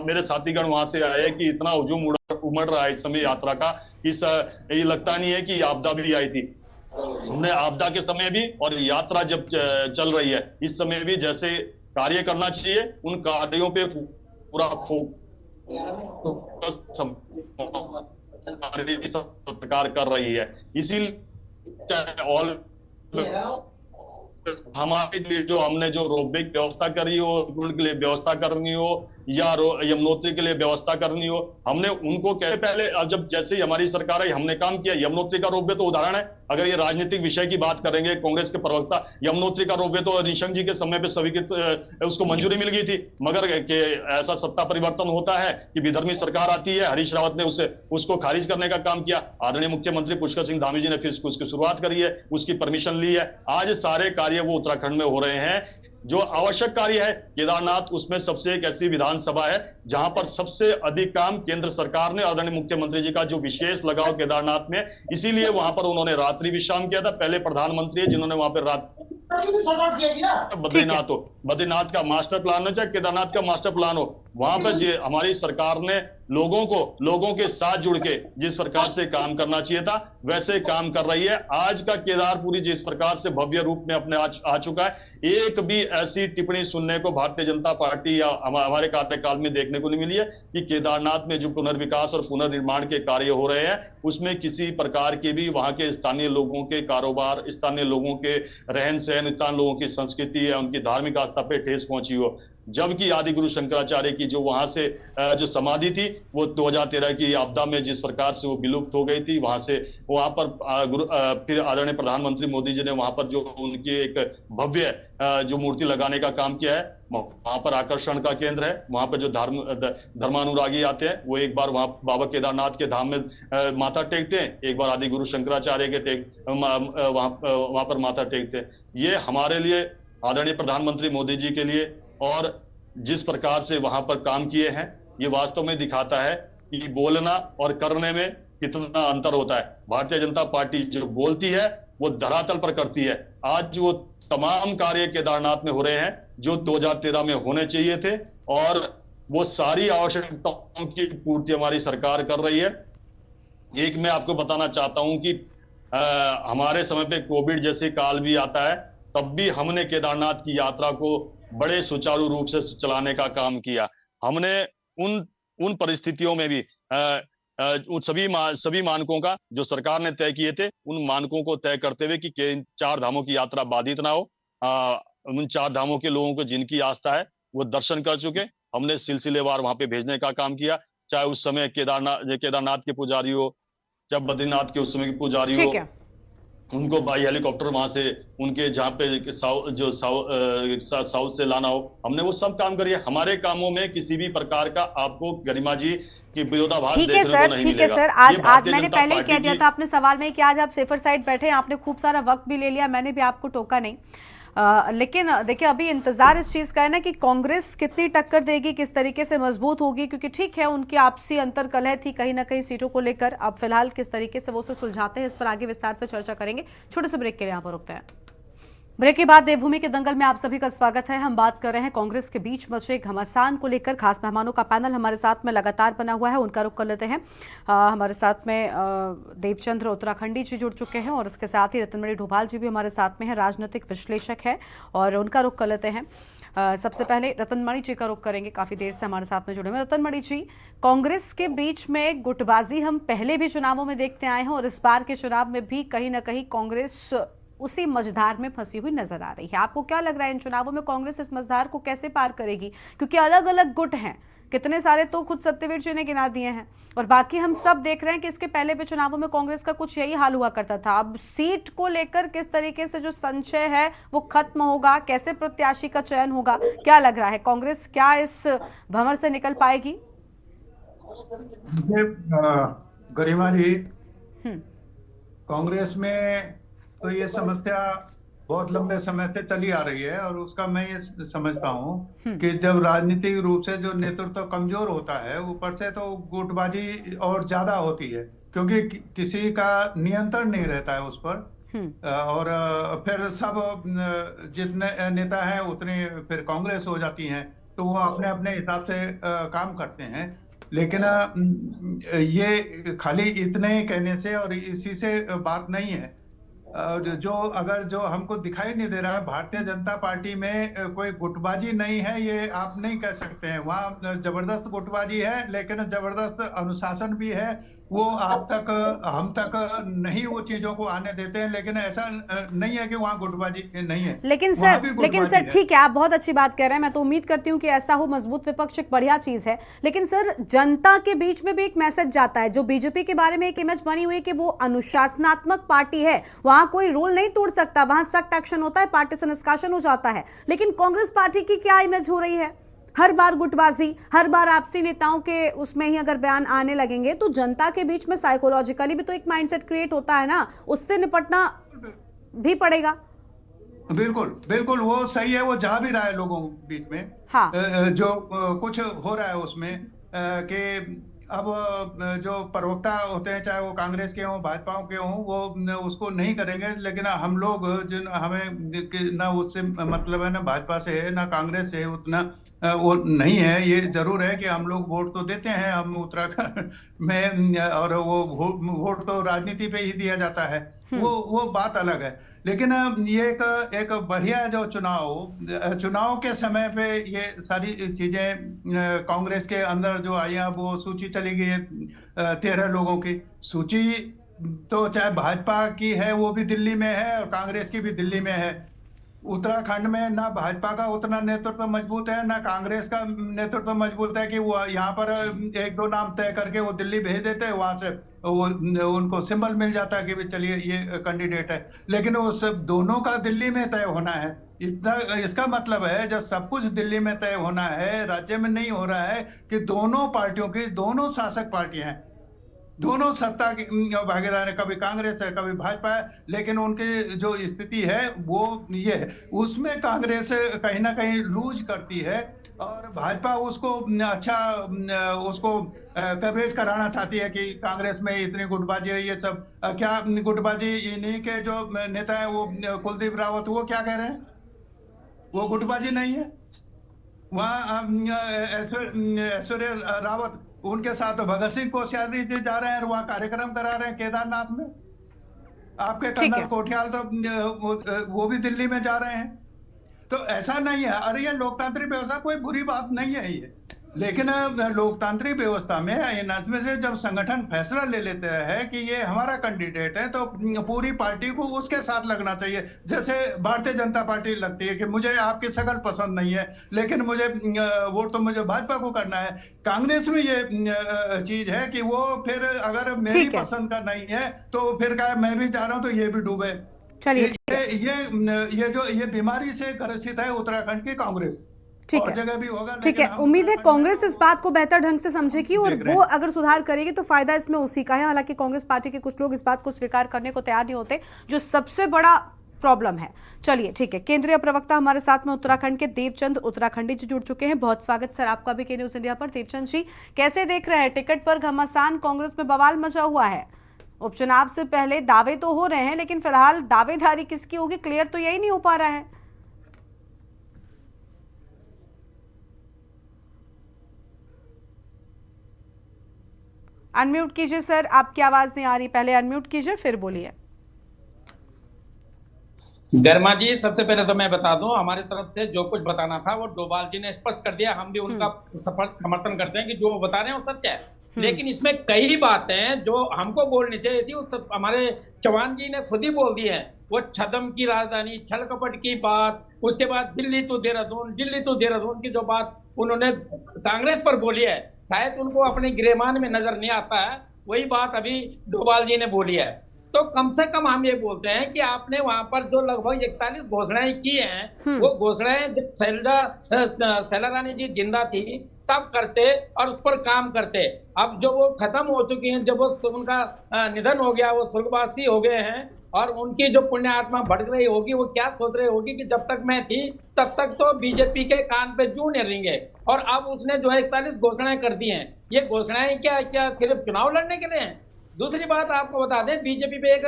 मेरे साथीगण वहां से आए कि इतना हुजूम उमड़ रहा है इस समय यात्रा का, ये लगता नहीं है कि आपदा भी आई थी। हमने आपदा के समय भी और यात्रा जब चल रही है इस समय भी जैसे कार्य करना चाहिए, उन कार्यों पे पूरा सरकार कर रही है। इसीलिए ऑल हमारे लिए जो हमने जो रोबे की व्यवस्था करी हो, उनके लिए व्यवस्था करनी हो या यमुनोत्री के लिए व्यवस्था करनी हो, हमने उनको पहले जब जैसे ही हमारी सरकार आई हमने काम किया। यमुनोत्री का रोपवे तो उदाहरण है। अगर ये राजनीतिक विषय की बात करेंगे, कांग्रेस के प्रवक्ता, यमुनोत्री का रोपवे तो निशंक जी के समय पे स्वीकृत उसको मंजूरी मिल गई थी, मगर के ऐसा सत्ता परिवर्तन होता है कि विधर्मी सरकार आती है। हरीश रावत ने उसको खारिज करने का काम किया। आदरणीय मुख्यमंत्री पुष्कर सिंह धामी जी ने फिर उसकी शुरुआत करी है, उसकी परमिशन ली है। आज सारे कार्य वो उत्तराखंड में हो रहे हैं जो आवश्यक कार्य है। केदारनाथ उसमें सबसे एक ऐसी विधानसभा है जहां पर सबसे अधिक काम केंद्र सरकार ने, आदरणीय मुख्यमंत्री जी का जो विशेष लगाव केदारनाथ में, इसीलिए वहां पर उन्होंने रात्रि विश्राम किया था। पहले प्रधानमंत्री है जिन्होंने वहां पर बद्रीनाथ का मास्टर प्लान हो चाहे केदारनाथ का मास्टर प्लान हो, वहां पर हमारी सरकार ने लोगों के साथ जुड़ के जिस प्रकार से काम करना चाहिए था वैसे काम कर रही है। आज का केदारपुरी जिस प्रकार से भव्य रूप में अपने आ चुका है, एक भी ऐसी टिप्पणी सुनने को भारतीय जनता पार्टी या हमारे कार्यकाल में देखने को नहीं मिली है कि केदारनाथ में जो पुनर्विकास और पुनर्निर्माण के कार्य हो रहे हैं उसमें किसी प्रकार की भी वहां के स्थानीय लोगों के कारोबार, स्थानीय लोगों के रहन सहन, स्थानीय लोगों की संस्कृति या उनकी धार्मिक आस्था पे ठेस पहुंची हो। जबकि आदि गुरु शंकराचार्य की जो वहां से जो समाधि थी वो 2013 की आपदा में जिस प्रकार से वो विलुप्त हो गई थी, वहां पर फिर आदरणीय प्रधानमंत्री मोदी जी ने वहां पर जो उनकी एक भव्य जो मूर्ति लगाने का काम किया है, वहां पर आकर्षण का केंद्र है। वहां पर जो धर्मानुरागी आते हैं वो एक बार वहां बाबा केदारनाथ के धाम में माथा टेकते हैं, एक बार आदि गुरु शंकराचार्य के वहां पर माथा टेकते हैं। ये हमारे लिए, आदरणीय प्रधानमंत्री मोदी जी के लिए और जिस प्रकार से वहां पर काम किए हैं, ये वास्तव में दिखाता है कि बोलना और करने में कितना अंतर होता है। भारतीय जनता पार्टी जो बोलती है वो धरातल पर करती है। आज वो तमाम कार्य केदारनाथ में हो रहे हैं जो 2013 में होने चाहिए थे और वो सारी आवश्यकताओं की पूर्ति हमारी सरकार कर रही है। एक मैं आपको बताना चाहता हूं कि हमारे समय पे कोविड जैसे काल भी आता है, तब भी हमने केदारनाथ की यात्रा को बड़े सुचारू रूप से चलाने का काम किया। हमने उन परिस्थितियों में भी उन सभी मानकों का जो सरकार ने तय किए थे, उन मानकों को तय करते हुए कि 4 धामों की यात्रा बाधित ना हो। उन 4 धामों के लोगों को जिनकी आस्था है वो दर्शन कर चुके, हमने सिलसिलेवार वहां पे भेजने का काम किया। चाहे उस समय केदारनाथ के पुजारी हो, चाहे बद्रीनाथ के उस समय के पुजारी हो, उनको बाई हेलीकॉप्टर वहां से उनके जहाँ पे साउथ से लाना हो, हमने वो सब काम करिए। हमारे कामों में किसी भी प्रकार का आपको गरिमा जी की विरोधाभास देखने को नहीं मिलेगा। ठीक है सर, आज मैंने पहले ही कह दिया था अपने सवाल में कि आज आप सेफर साइड बैठे, आपने खूब सारा वक्त भी ले लिया, मैंने भी आपको टोका नहीं। लेकिन देखिए अभी इंतजार इस चीज का है ना कि कांग्रेस कितनी टक्कर देगी, किस तरीके से मजबूत होगी, क्योंकि ठीक है उनकी आपसी अंतर कलह थी कहीं ना कहीं सीटों को लेकर। अब फिलहाल किस तरीके से वो उसे सुलझाते हैं इस पर आगे विस्तार से चर्चा करेंगे। छोटे से ब्रेक के लिए यहाँ पर रुकते हैं। ब्रेक के बाद देवभूमि के दंगल में आप सभी का स्वागत है। हम बात कर रहे हैं कांग्रेस के बीच मचे घमासान को लेकर। खास मेहमानों का पैनल हमारे साथ में लगातार बना हुआ है, उनका रुख कर लेते हैं। हमारे साथ में देवचंद्र उत्तराखंडी जी जुड़ चुके हैं और इसके साथ ही रतनमणि ढोभाल जी भी हमारे साथ में है, राजनीतिक विश्लेषक है, और उनका रुख कर लेते हैं। सबसे पहले रतनमणि जी का रुख करेंगे, काफी देर से हमारे साथ में जुड़े हुए। रतनमणि जी, कांग्रेस के बीच में गुटबाजी हम पहले भी चुनावों में देखते आए हैं और इस बार के चुनाव में भी कहीं ना कहीं कांग्रेस उसी मझधार में फंसी हुई नजर आ रही है। आपको क्या लग रहा है इन चुनावों में कांग्रेस इस मझधार को कैसे पार करेगी? क्योंकि अलग अलग गुट हैं, कितने सारे तो खुद सत्यवीर जी ने गिना दिए हैं और बाकी हम सब देख रहे हैं कि इसके पहले भी चुनावों में कांग्रेस का कुछ यही हाल हुआ करता था। अब सीट को लेकर किस तरीके से जो संशय है वो खत्म होगा, कैसे प्रत्याशी का चयन होगा, क्या लग रहा है? कांग्रेस क्या इस भंवर से निकल पाएगी? गरिमा जी, कांग्रेस में तो ये समस्या बहुत लंबे समय से चली आ रही है और उसका मैं ये समझता हूँ कि जब राजनीतिक रूप से जो नेतृत्व कमजोर होता है, ऊपर से तो गुटबाजी और ज्यादा होती है क्योंकि किसी का नियंत्रण नहीं रहता है उस पर। और फिर सब जितने नेता हैं उतने फिर कांग्रेस हो जाती हैं, तो वो अपने अपने हिसाब से काम करते हैं। लेकिन ये खाली इतने कहने से और इसी से बात नहीं है। जो अगर जो हमको दिखाई नहीं दे रहा है भारतीय जनता पार्टी में कोई गुटबाजी नहीं है, ये आप नहीं कह सकते हैं। वहाँ जबरदस्त गुटबाजी है, लेकिन जबरदस्त अनुशासन भी है। वो आप तक हम तक नहीं वो चीजों को आने देते हैं, लेकिन ऐसा नहीं है कि वहाँ गुटबाजी नहीं है। लेकिन सर ठीक है, आप बहुत अच्छी बात कह रहे हैं, मैं तो उम्मीद करती हूँ कि ऐसा हो। मजबूत विपक्ष एक बढ़िया चीज है, लेकिन सर जनता के बीच में भी एक मैसेज जाता है। जो बीजेपी के बारे में एक इमेज बनी हुई है कि वो अनुशासनात्मक पार्टी है, वहां कोई रूल नहीं तोड़ सकता, वहां सख्त एक्शन होता है, पार्टी से निष्कासन हो जाता है। लेकिन कांग्रेस पार्टी की क्या इमेज हो रही है? हर बार गुटबाजी, हर बार आपसी नेताओं के उसमें ही अगर बयान आने लगेंगे तो जनता के बीच में साइकोलॉजिकली भी तो एक माइंडसेट क्रिएट होता है ना, उससे निपटना भी पड़ेगा। बिल्कुल बिल्कुल, वो सही है। वो जा भी रहा है लोगों के बीच में। हाँ। जो कुछ हो रहा है उसमें कि अब जो प्रवक्ता होते हैं, चाहे वो कांग्रेस के हों भाजपा के हों, वो उसको नहीं करेंगे। लेकिन हम लोग जिन हमें ना उससे मतलब है, ना भाजपा से है, ना कांग्रेस से उतना वो नहीं है। ये जरूर है कि हम लोग वोट तो देते हैं हम उत्तराखंड में, और वो वोट तो राजनीति पे ही दिया जाता है, वो बात अलग है। लेकिन ये एक बढ़िया जो चुनाव के समय पे ये सारी चीजें कांग्रेस के अंदर जो आई हैं, वो सूची चली गई है 13 लोगों की सूची। तो चाहे भाजपा की है वो भी दिल्ली में है, और कांग्रेस की भी दिल्ली में है। उत्तराखंड में ना भाजपा का उतना नेतृत्व मजबूत है, ना कांग्रेस का नेतृत्व मजबूत है कि वो यहाँ पर 1-2 नाम तय करके वो दिल्ली भेज देते हैं, वहां से वो उनको सिंबल मिल जाता है कि भाई चलिए ये कैंडिडेट है। लेकिन वो सब दोनों का दिल्ली में तय होना है। इसका मतलब है जब सब कुछ दिल्ली में तय होना है, राज्य में नहीं हो रहा है कि दोनों पार्टियों की, दोनों शासक पार्टियां हैं, दोनों सत्ता की भागीदार है, कभी कांग्रेस है कभी भाजपा है, लेकिन उनकी जो स्थिति है वो ये है। उसमें कांग्रेस कहीं ना कहीं लूज करती है, और भाजपा उसको अच्छा उसको कवरेज कराना चाहती है कि कांग्रेस में इतनी गुटबाजी है। ये सब क्या गुटबाजी, इन्हीं के जो नेता है वो कुलदीप रावत, वो क्या कह रहे हैं? वो गुटबाजी नहीं है। वहाँ ऐश्वर्या रावत, उनके साथ भगत सिंह कोश्यारी जी जा रहे हैं, वहाँ कार्यक्रम करा रहे हैं केदारनाथ में। आपके कर्नल कोठियाल तो वो भी दिल्ली में जा रहे हैं। तो ऐसा नहीं है। अरे ये लोकतांत्रिक व्यवस्था कोई बुरी बात नहीं है ये, लेकिन लोकतांत्रिक व्यवस्था में इनमें से जब संगठन फैसला ले लेते हैं कि ये हमारा कैंडिडेट है, तो पूरी पार्टी को उसके साथ लगना चाहिए। जैसे भारतीय जनता पार्टी लगती है कि मुझे आपकी शक्ल पसंद नहीं है, लेकिन मुझे वोट तो मुझे भाजपा को करना है। कांग्रेस में ये चीज है कि वो फिर अगर मेरी पसंद का नहीं है तो फिर क्या मैं भी जा रहा हूँ तो ये भी डूबे। चलिए ये बीमारी से ग्रसित है उत्तराखंड की कांग्रेस। ठीक है, उम्मीद है कांग्रेस इस बात को बेहतर ढंग से समझेगी, और वो अगर सुधार करेगी तो फायदा इसमें उसी का है। हालांकि कांग्रेस पार्टी के कुछ लोग इस बात को स्वीकार करने को तैयार नहीं होते, जो सबसे बड़ा प्रॉब्लम है। चलिए ठीक है, केंद्रीय प्रवक्ता हमारे साथ में उत्तराखंड के देवचंद उत्तराखंडी जी जुड़ चुके हैं। बहुत स्वागत सर आपका भी के न्यूज इंडिया पर। देवचंद जी, कैसे देख रहे हैं? टिकट पर घमासान, कांग्रेस में बवाल मचा हुआ है। उपचुनाव से पहले दावे तो हो रहे हैं, लेकिन फिलहाल दावेदारी किसकी होगी क्लियर तो यही नहीं हो पा रहा है। अनम्यूट कीजिए सर, आपकी आवाज नहीं आ रही, पहले अनम्यूट कीजिए फिर बोलिए। गर्मा जी, सबसे पहले तो मैं बता दूं, हमारी तरफ से जो कुछ बताना था वो डोभाल जी ने स्पष्ट कर दिया। हम भी उनका समर्थन करते हैं कि जो बता रहे हैं वो सत्य है। लेकिन इसमें कई बातें जो हमको बोलनी चाहिए थी, उस हमारे चौहान जी ने खुद ही बोल दी है। वो छदम की राजधानी, छल कपट की बात, उसके बाद दिल्ली टू देहरादून की जो बात उन्होंने कांग्रेस पर बोली है, शायद उनको अपने गिरेमान में नजर नहीं आता है। वही बात अभी डोभाल जी ने बोली है। तो कम से कम हम ये बोलते हैं कि आपने वहां पर जो लगभग 41 घोषणाएं की हैं, वो घोषणाएं जब शैला रानी जी जिंदा थी तब करते और उस पर काम करते। अब जो वो खत्म हो चुकी हैं, जब वो उनका निधन हो गया, वो स्वर्गवासी हो गए हैं, और उनकी जो पुण्य आत्मा भटक रही होगी, वो क्या सोच रही होगी कि जब तक मैं थी तब तक तो बीजेपी के कान पे जूं नहीं रहेंगे। और अब उसने जो 41 घोषणाएं कर दी हैं, ये घोषणाएं क्या सिर्फ चुनाव लड़ने के लिए हैं? दूसरी बात आपको बता दें, बीजेपी पे एक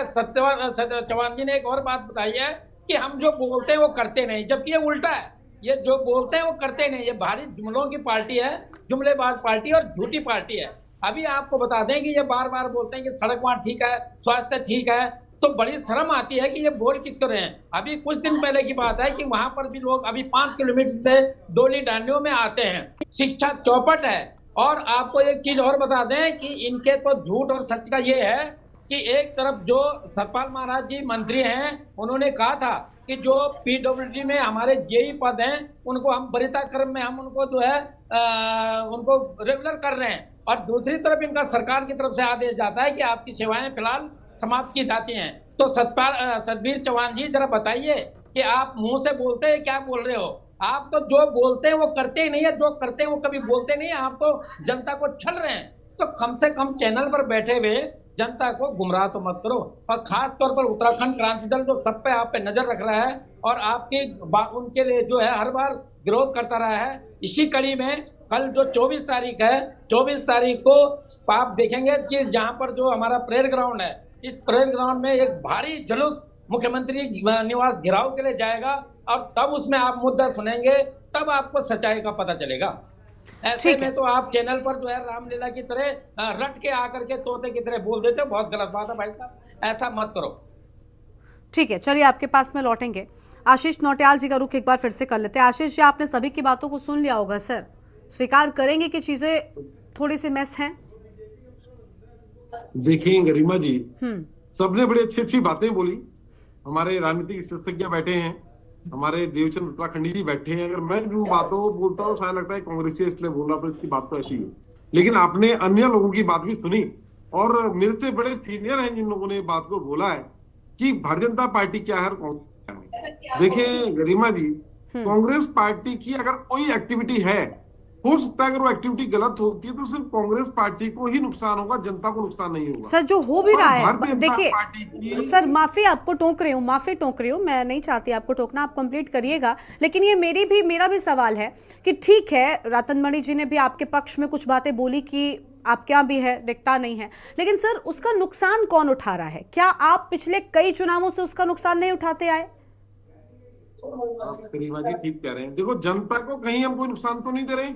चौहान जी ने एक और बात बताई है कि हम जो बोलते हैं वो करते नहीं, जबकि ये उल्टा है। ये जो बोलते हैं वो करते नहीं। ये भारी जुमलों की पार्टी है, जुमलेबाज पार्टी और झूठी पार्टी है। अभी आपको बता दें कि ये बार बार बोलते हैं कि सड़क वहाँ ठीक है, स्वास्थ्य ठीक है, तो बड़ी शर्म आती है कि ये बोल किसको रहे हैं। अभी कुछ दिन पहले की बात है कि वहां पर भी लोग अभी 5 किलोमीटर से डोली डांडियों में आते हैं। शिक्षा चौपट है। और आपको एक चीज और बता दें कि इनके तो झूठ और सच का ये है कि एक तरफ जो सतपाल महाराज जी मंत्री हैं, उन्होंने कहा था कि जो पीडब्ल्यूडी में हमारे जेई पद हैं उनको हम वरीयता क्रम में हम उनको जो है उनको रेगुलर कर रहे हैं। और दूसरी तरफ इनका सरकार की तरफ से आदेश जाता है कि आपकी सेवाएं फिलहाल समाप्त की जाती हैं। तो सतबीर चौहान जी जरा बताइए कि आप मुंह से बोलते हैं क्या बोल रहे हो? आप तो जो बोलते हैं वो करते ही नहीं है, जो करते हैं वो कभी बोलते नहीं है। आप तो जनता को छल रहे हैं। तो कम से कम चैनल पर बैठे हुए जनता को गुमराह तो मत करो। और खास तौर पर उत्तराखंड क्रांति दल जो सब पे आप पे नजर रख रहा है और आपकी उनके लिए जो है हर बार विरोध करता रहा है। इसी कड़ी में कल जो 24 तारीख है, 24 तारीख को आप देखेंगे कि जहां पर जो हमारा परेड ग्राउंड है, इस परेड ग्राउंड में एक भारी जुलूस मुख्यमंत्री निवास घेराव के लिए जाएगा। और तब उसमें आप मुद्दा सुनेंगे, तब आपको सच्चाई का पता चलेगा। ऐसे में तो आप चैनल पर जो है रामलीला की तरह रट के आकर के तोते की तरह बोल देते हो। बहुत गलत बात है भाई साहब, ऐसा मत करो। ठीक है, चलिए आपके पास में लौटेंगे। आशीष नौटियाल जी का रुख एक बार फिर से कर लेते हैं। आशीष जी, आपने सभी की बातों को सुन लिया होगा सर, स्वीकार करेंगे कि चीजें थोड़ी सी मेस हैं? देखिए गरिमा जी, सबने बड़ी अच्छी अच्छी बातें बोली। हमारे राजनीतिक विशेषज्ञ बैठे हैं, हमारे देवचंद उत्तराखंडी जी बैठे हैं। अगर मैं जो बातों को बोलता हूँ शायद लगता है कांग्रेसी इसलिए बोल रहा, तो इसकी बात तो ऐसी है। लेकिन आपने अन्य लोगों की बात भी सुनी और मेरे से बड़े सीनियर हैं जिन लोगों ने बात को बोला है कि भारतीय जनता पार्टी क्या है और कांग्रेस। देखिए गरिमा जी, कांग्रेस पार्टी की अगर कोई एक्टिविटी है, हो सकता है अगर वो एक्टिविटी गलत होती है तो सिर्फ कांग्रेस पार्टी को ही नुकसान होगा, जनता को नुकसान नहीं होगा। सर जो हो भी रहा है, देखिए सर माफी आपको टोक रही हूँ, मैं नहीं चाहती आपको टोकना, आप कंप्लीट करिएगा। लेकिन ये मेरा भी सवाल है कि ठीक है, रतनमणि जी ने भी आपके पक्ष में कुछ बातें बोली कि आपके यहाँ भी है, दिखता नहीं है, लेकिन सर उसका नुकसान कौन उठा रहा है? क्या आप पिछले कई चुनावों से उसका नुकसान नहीं उठाते आए? आप गरिमा जी ठीक कह रहे हैं। देखो, जनता को कहीं हम कोई नुकसान तो नहीं दे रहे।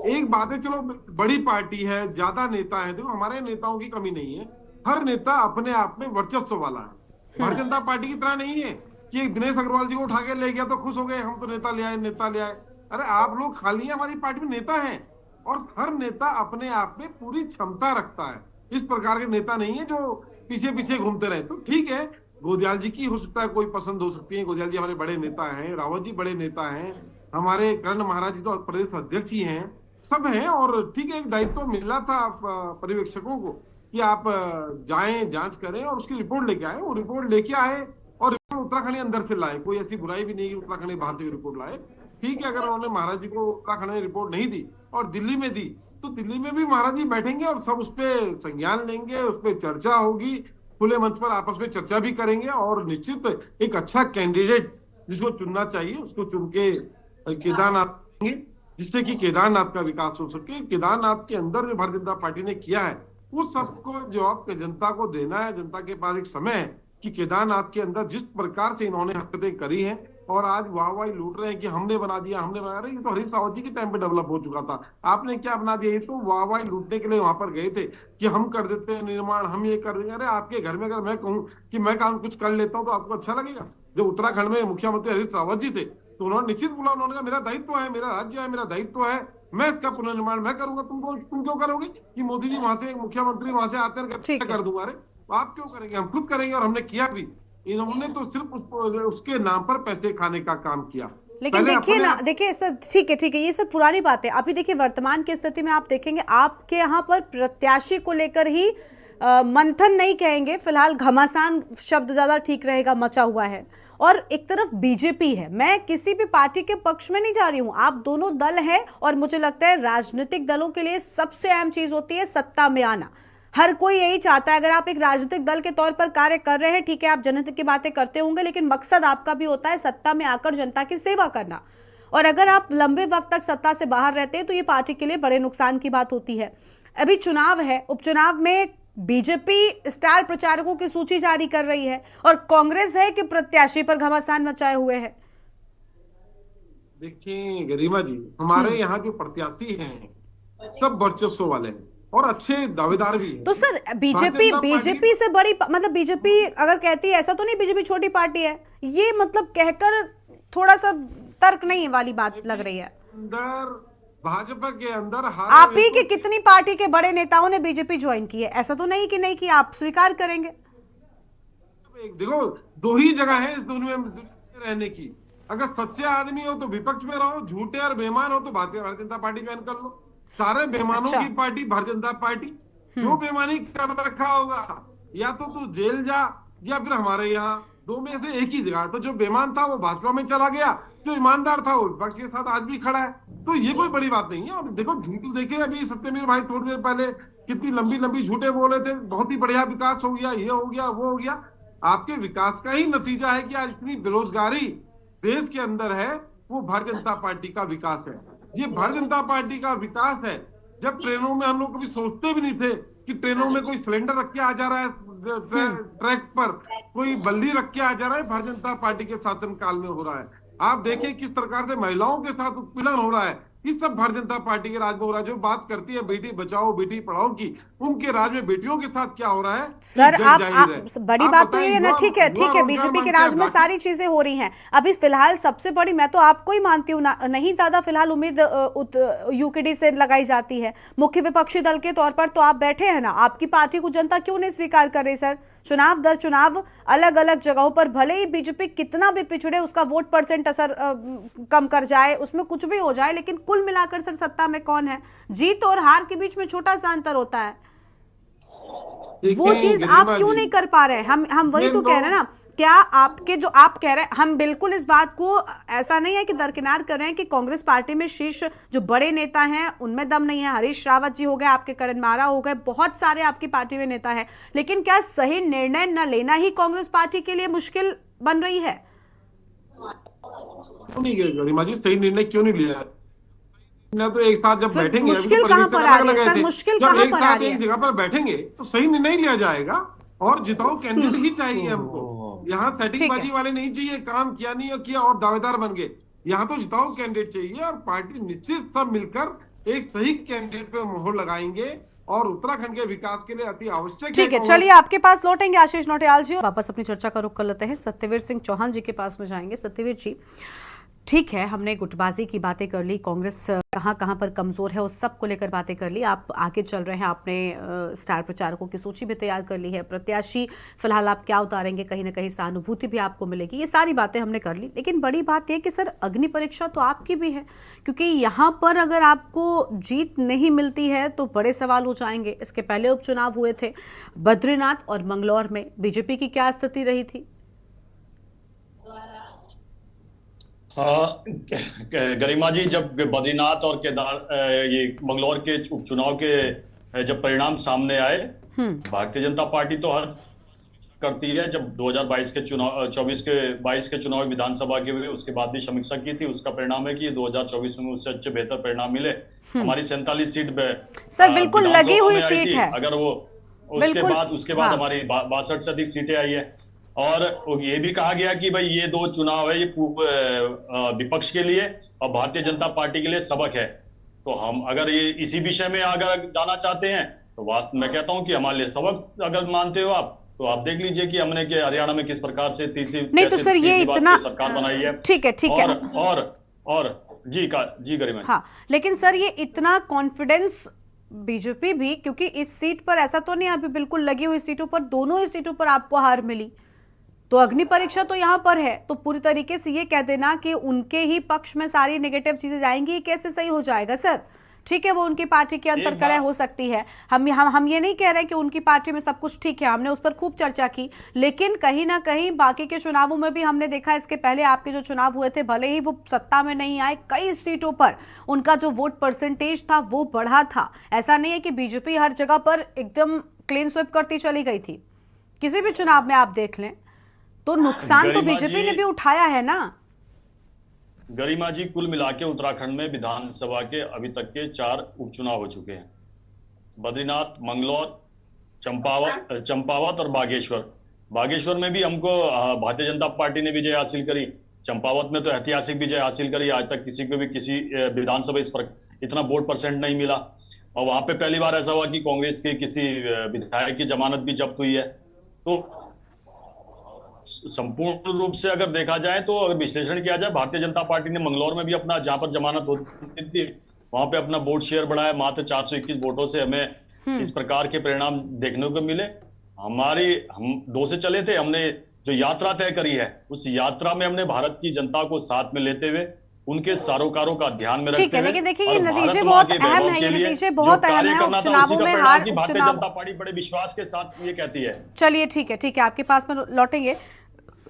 एक बात है, चलो बड़ी पार्टी है, ज्यादा नेता है। देखो, हमारे नेताओं की कमी नहीं है, हर नेता अपने आप में वर्चस्व वाला है। भारतीय जनता पार्टी की तरह नहीं है कि एक दिनेश अग्रवाल जी को उठा के ले गया तो खुश हो गए, हम तो नेता ले आए। अरे आप लोग खाली है, हमारी पार्टी में नेता है और हर नेता अपने आप में पूरी क्षमता रखता है। इस प्रकार के नेता नहीं है जो पीछे पीछे घूमते रहे। तो ठीक है, गोदियाल जी की हो सकता है कोई पसंद हो सकती है, गोदियाल जी हमारे बड़े नेता हैं, रावत जी बड़े नेता हैं, हमारे कर्ण महाराज जी तो प्रदेश अध्यक्ष ही हैं, सब हैं। और ठीक है, एक दायित्व मिला था पर्यवेक्षकों को कि आप जाएं, जांच करें और उसकी रिपोर्ट लेके आए। वो रिपोर्ट लेके आए और उत्तराखंड अंदर से लाए। कोई ऐसी बुराई भी नहीं कि उत्तराखंड बाहर से रिपोर्ट लाए। ठीक है, अगर उन्होंने महाराज जी को उत्तराखंड में रिपोर्ट नहीं दी और दिल्ली में दी, तो दिल्ली में भी महाराज जी बैठेंगे और सब उस पर संज्ञान लेंगे, उस पर चर्चा होगी, खुले मंच पर आपस में चर्चा भी करेंगे और निश्चित एक अच्छा कैंडिडेट जिसको चुनना चाहिए उसको चुन के केदारनाथ देंगे, जिससे कि केदारनाथ का विकास हो सके। केदारनाथ के अंदर जो भारतीय जनता पार्टी ने किया है उस सबको जवाब जनता को देना है। जनता के पास एक समय है कि केदारनाथ के अंदर जिस प्रकार से इन्होंने हरकतें करी हैं और आज वाहवाही लूट रहे हैं कि हमने बना दिया, हमने बना रहे, ये तो हरीश रावत जी के टाइम पे डेवलप हो चुका था। आपने क्या बना दिया? ये तो वाहवाही लूटने के लिए वहां पर गए थे कि हम कर देते हैं निर्माण, हम ये कर देंगे। अरे आपके घर में अगर मैं कहूँ कि मैं काम कुछ कर लेता हूँ तो आपको अच्छा लगेगा? जब उत्तराखंड में मुख्यमंत्री हरीश रावत जी थे तो उन्होंने निश्चित बोला, उन्होंने कहा मेरा दायित्व है, मेरा राज्य है, मेरा दायित्व है, मैं इसका पुनर्निर्माण मैं करूंगा। तुम क्यों करोगे कि मोदी जी वहां से, मुख्यमंत्री वहां से आते हैं कर दूंगा? अरे आप क्यों करेंगे? हम खुद करेंगे और हमने किया भी। इन्होंने तो सिर्फ उसके नाम पर पैसे खाने का काम किया। लेकिन देखिए ना, देखिए सर, ठीक है, ये सब पुरानी बात है। अभी देखिए वर्तमान की स्थिति में आप देखेंगे आपके यहाँ पर प्रत्याशी को लेकर ही मंथन नहीं कहेंगे, फिलहाल घमासान शब्द ज्यादा ठीक रहेगा, मचा हुआ है। और एक तरफ बीजेपी है। मैं किसी भी पार्टी के पक्ष में नहीं जा रही हूं, आप दोनों दल हैं और मुझे लगता है राजनीतिक दलों के लिए सबसे अहम चीज होती है सत्ता में आना। हर कोई यही चाहता है। अगर आप एक राजनीतिक दल के तौर पर कार्य कर रहे हैं, ठीक है, आप जनहित की बातें करते होंगे, लेकिन मकसद आपका भी होता है सत्ता में आकर जनता की सेवा करना। और अगर आप लंबे वक्त तक सत्ता से बाहर रहते हैं तो ये पार्टी के लिए बड़े नुकसान की बात होती है। अभी चुनाव है, उपचुनाव में बीजेपी स्टार प्रचारकों की सूची जारी कर रही है और कांग्रेस है कि प्रत्याशी पर घमासान मचाए हुए है। देखिए गरिमा जी, हमारे यहाँ जो प्रत्याशी हैं सब वर्चस्व वाले हैं। और अच्छे दावेदार भी हैं। तो सर बीजेपी से बड़ी, मतलब बीजेपी अगर कहती है, ऐसा तो नहीं बीजेपी छोटी पार्टी है, ये मतलब कहकर थोड़ा सा तर्क नहीं वाली बात लग रही है। अंदर भाजपा के अंदर आप ही के कितनी पार्टी के बड़े नेताओं ने बीजेपी ज्वाइन की है, ऐसा तो नहीं कि नहीं कि आप स्वीकार करेंगे। देखो, दो ही जगह है इस दुनिया में रहने की, अगर सच्चे आदमी हो तो विपक्ष में रहो, झूठे और बेईमान हो तो भारतीय जनता पार्टी ज्वाइन कर लो। सारे बेईमानों की पार्टी भारतीय जनता पार्टी। जो बेईमानी कर रखा होगा, या तो तू जेल जा या फिर हमारे यहाँ, दो में से एक ही जगह। तो जो बेईमान था वो भाजपा में चला गया, जो ईमानदार था वो विपक्ष के साथ आज भी खड़ा है। तो ये कोई बड़ी बात नहीं है। और देखो, झूठ देखे अभी सत्यमेव भाई थोड़ी देर पहले कितनी लंबी लंबी झूठे बोले थे, बहुत ही बढ़िया विकास हो गया, ये हो गया, वो हो गया। आपके विकास का ही नतीजा है कि आज इतनी बेरोजगारी देश के अंदर है, वो भारतीय जनता पार्टी का विकास है। ये भारतीय जनता पार्टी का विकास है। जब ट्रेनों में हम लोग कभी सोचते भी नहीं थे कि ट्रेनों में कोई सिलेंडर रख के आ जा रहा है, ट्रैक पर कोई बल्ली रख के आ जा रहा है, भारतीय जनता पार्टी के शासनकाल में हो रहा है। आप देखिए किस प्रकार से महिलाओं के साथ उत्पीड़न हो रहा है, ये सब भारतीय जनता पार्टी के राज में हो रहा है। जो बात करती है बेटी बचाओ बेटी पढ़ाओ की, उनके राज में बेटियों के साथ क्या हो रहा है सर? आप बड़ी बात तो ये है ना, ठीक है बीजेपी के राज में सारी चीजें हो रही हैं। अभी फिलहाल सबसे बड़ी, मैं तो आपको ही मानती हूँ, नहीं ज्यादा फिलहाल उम्मीद यूकेडी से लगाई जाती है। मुख्य विपक्षी दल के तौर पर तो आप बैठे हैं ना, आपकी पार्टी को जनता क्यों नहीं स्वीकार कर रही सर? चुनाव दर चुनाव अलग अलग जगहों पर भले ही बीजेपी कितना भी पिछड़े, उसका वोट परसेंट असर कम कर जाए, उसमें कुछ भी हो जाए, लेकिन कुल मिलाकर सर सत्ता में कौन है? जीत और हार के बीच में छोटा सा अंतर होता है। वो चीज आप क्यों नहीं कर पा रहे? हम वही तो कह रहे हैं ना। क्या आपके जो आप कह रहे हैं, हम बिल्कुल इस बात को ऐसा नहीं है कि दरकिनार कर रहे हैं कि कांग्रेस पार्टी में शीर्ष जो बड़े नेता हैं उनमें दम नहीं है। हरीश रावत जी हो गए, आपके करण मारा हो गए, बहुत सारे आपकी पार्टी में नेता है, लेकिन क्या सही निर्णय न लेना ही कांग्रेस पार्टी के लिए मुश्किल बन रही है? गरिमा जी, सही निर्णय क्यों नहीं लिया? ना तो एक साथ जब बैठेंगे, मुश्किल कहां पर आ रही है सर? मुश्किल कहां पर आ रही है? एक जगह पर बैठेंगे तो सही निर्णय लिया जाएगा, और जिताऊ कैंडिडेट ही चाहिए हमको। यहाँ सेटिंगबाजी वाले नहीं चाहिए, काम किया नहीं किया और दावेदार बन गए। यहाँ तो जिताऊ कैंडिडेट चाहिए, और पार्टी निश्चित सब मिलकर एक सही कैंडिडेट पे मोहर लगाएंगे, और उत्तराखंड के विकास के लिए अति आवश्यक है। ठीक है, चलिए आपके पास लौटेंगे आशीष नौटियाल जी, वापस अपनी चर्चा का रुख कर लेते हैं। सत्यवीर सिंह चौहान जी के पास में जाएंगे। सत्यवीर जी, ठीक है, हमने गुटबाजी की बातें कर ली, कांग्रेस कहां पर कमजोर है उस सब को लेकर बातें कर ली। आप आगे चल रहे हैं, आपने स्टार प्रचारकों की सूची भी तैयार कर ली है, प्रत्याशी फिलहाल आप क्या उतारेंगे, कहीं ना कहीं सहानुभूति भी आपको मिलेगी, ये सारी बातें हमने कर ली। लेकिन बड़ी बात यह कि सर अग्नि परीक्षा तो आपकी भी है, क्योंकि यहाँ पर अगर आपको जीत नहीं मिलती है तो बड़े सवाल हो जाएंगे। इसके पहले उपचुनाव हुए थे बद्रीनाथ और मंगलौर में, बीजेपी की क्या स्थिति रही थी? गरिमा जी, जब बद्रीनाथ और ये मंगलौर के उपचुनाव के जब परिणाम सामने आए, भारतीय जनता पार्टी तो हर करती है। जब 2022 के चुनाव 22 के चुनाव विधानसभा के हुए, उसके बाद भी समीक्षा की थी। उसका परिणाम है कि 2024 में उससे अच्छे बेहतर परिणाम मिले। हमारी 47 सीट पे सर बिल्कुल लगी हुई सीट है। अगर वो उसके बाद हमारी 62 से अधिक सीटें आई है। और ये भी कहा गया कि भाई ये दो चुनाव है, ये विपक्ष के लिए और भारतीय जनता पार्टी के लिए सबक है। तो हम अगर ये इसी विषय में अगर जाना चाहते हैं तो बात मैं कहता हूं कि हमारे लिए सबक अगर मानते हो आप, तो आप देख लीजिए कि हमने के हरियाणा में किस प्रकार से तीसरी सरकार बनाई है। ठीक है और जी गरिमा। हाँ, लेकिन सर ये इतना कॉन्फिडेंस बीजेपी भी, क्योंकि इस सीट पर ऐसा तो नहीं अभी बिल्कुल लगी हुई सीटों पर, दोनों ही सीटों पर आपको हार मिली, तो अग्नि परीक्षा तो यहाँ पर है। तो पूरी तरीके से ये कह देना कि उनके ही पक्ष में सारी नेगेटिव चीजें जाएंगी, ये कैसे सही हो जाएगा सर? ठीक है, वो उनकी पार्टी की अंतर्कलह हो सकती है, हम ये नहीं कह रहे कि उनकी पार्टी में सब कुछ ठीक है, हमने उस पर खूब चर्चा की, लेकिन कहीं ना कहीं बाकी के चुनावों में भी हमने देखा, इसके पहले आपके जो चुनाव हुए थे, भले ही वो सत्ता में नहीं आए, कई सीटों पर उनका जो वोट परसेंटेज था वो बढ़ा था। ऐसा नहीं है कि बीजेपी हर जगह पर एकदम क्लीन स्वीप करती चली गई थी। किसी भी चुनाव में आप देख लें तो नुकसान तो बीजेपी ने भी उठाया है ना। गरिमा जी, कुल मिला के उत्तराखंड में विधानसभा के अभी तक के 4 उपचुनाव हो चुके हैं। बद्रीनाथ, मंगलौर, चंपावत और बागेश्वर में भी हमको भारतीय जनता पार्टी ने विजय हासिल करी। चंपावत में तो ऐतिहासिक विजय हासिल करी, आज तक किसी को भी किसी विधानसभा इस पर इतना वोट परसेंट नहीं मिला। और वहां पे पहली बार ऐसा हुआ कि कांग्रेस के किसी विधायक की जमानत भी जब्त हुई है। तो संपूर्ण रूप से अगर देखा जाए, तो अगर विश्लेषण किया जाए, भारतीय जनता पार्टी ने मंगलौर में भी अपना, जहां पर जमानत होती थी, वहां पे अपना वोट शेयर बढ़ाया। मात्र 421 वोटों से हमें इस प्रकार के परिणाम देखने को मिले। हम 2 से चले थे, हमने जो यात्रा तय करी है, उस यात्रा में हमने भारत की जनता को साथ में लेते हुए उनके सरोकारों का ध्यान में रखते हुए, लेकिन देखिए ये नतीजे बहुत अहम है, ये नतीजे बहुत अहम है। उपचुनावों में हार, भारतीय जनता पार्टी बड़े विश्वास के साथ ये कहती है। चलिए ठीक है, आपके पास में लौटेंगे।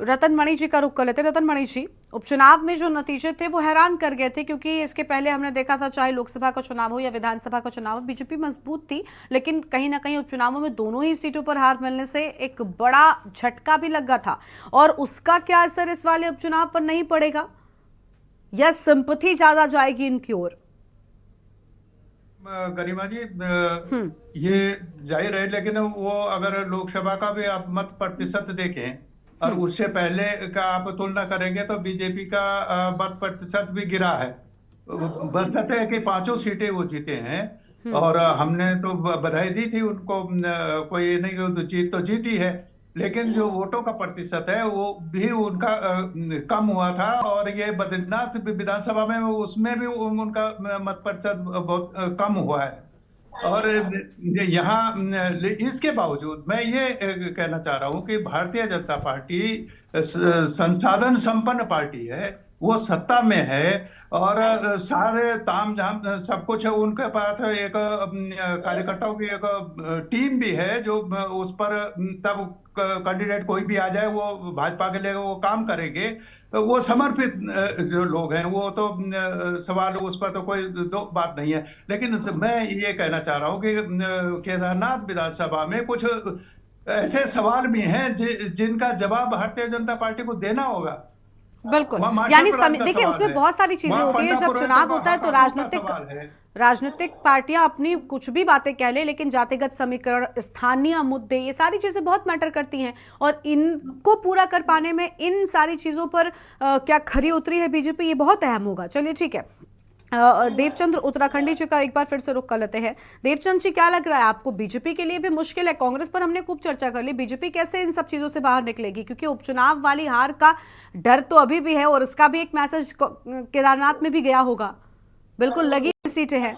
रतन मणि जी का रुख कर लेते हैं। रतन मणि जी, उपचुनाव में जो नतीजे थे वो हैरान कर गए थे, क्योंकि इसके पहले हमने देखा था, चाहे लोकसभा का चुनाव हो या विधानसभा का चुनाव हो, बीजेपी मजबूत थी, लेकिन कहीं ना कहीं उपचुनावों में दोनों ही सीटों पर हार मिलने से एक बड़ा झटका भी लगा था। और उसका क्या असर इस वाले उपचुनाव पर नहीं पड़ेगा, या सिंपैथी ज्यादा जाएगी इनकी ओर? गरिमा जी, ये जाहिर है, लेकिन वो अगर लोकसभा का भी आप मत प्रतिशत देखें और उससे पहले का आप तुलना करेंगे, तो बीजेपी का मत प्रतिशत भी गिरा है। बस है कि 5 सीटें वो जीते हैं, और हमने तो बधाई दी थी उनको, कोई नहीं, तो जीत तो जीती है, लेकिन जो वोटों का प्रतिशत है वो भी उनका कम हुआ था। और ये बद्रीनाथ विधानसभा में, उसमें भी उनका मत प्रतिशत बहुत कम हुआ है। और यहाँ इसके बावजूद मैं ये कहना चाह रहा हूँ कि भारतीय जनता पार्टी संसाधन संपन्न पार्टी है, वो सत्ता में है, और सारे ताम झाम सब कुछ है उनके पास। एक कार्यकर्ताओं की एक टीम भी है, जो उस पर तब कैंडिडेट कोई भी आ जाए, वो भाजपा के लिए वो काम करेंगे। वो समर्पित जो लोग हैं, वो तो सवाल उस पर तो कोई दो बात नहीं है। लेकिन मैं ये कहना चाह रहा हूँ कि केदारनाथ विधानसभा में कुछ ऐसे सवाल भी हैं जिनका जवाब भारतीय जनता पार्टी को देना होगा। बिल्कुल, यानी देखिए उसमें बहुत सारी चीजें होती है। जब चुनाव होता है तो राजनीतिक पार्टियां अपनी कुछ भी बातें कह ले, लेकिन जातिगत समीकरण, स्थानीय मुद्दे, ये सारी चीजें बहुत मैटर करती हैं, और इनको पूरा कर पाने में इन सारी चीजों पर क्या खरी उतरी है बीजेपी, ये बहुत अहम होगा। चलिए ठीक है, देवचंद्र उत्तराखंडी जी का एक बार फिर से रुख कर लेते हैं। देवचंद जी, क्या लग रहा है आपको, बीजेपी के लिए भी मुश्किल है? कांग्रेस पर हमने खूब चर्चा कर ली, बीजेपी कैसे इन सब चीजों से बाहर निकलेगी? क्योंकि उपचुनाव वाली हार का डर तो अभी भी है, और इसका भी एक मैसेज केदारनाथ में भी गया होगा। बिल्कुल लगी सीटें हैं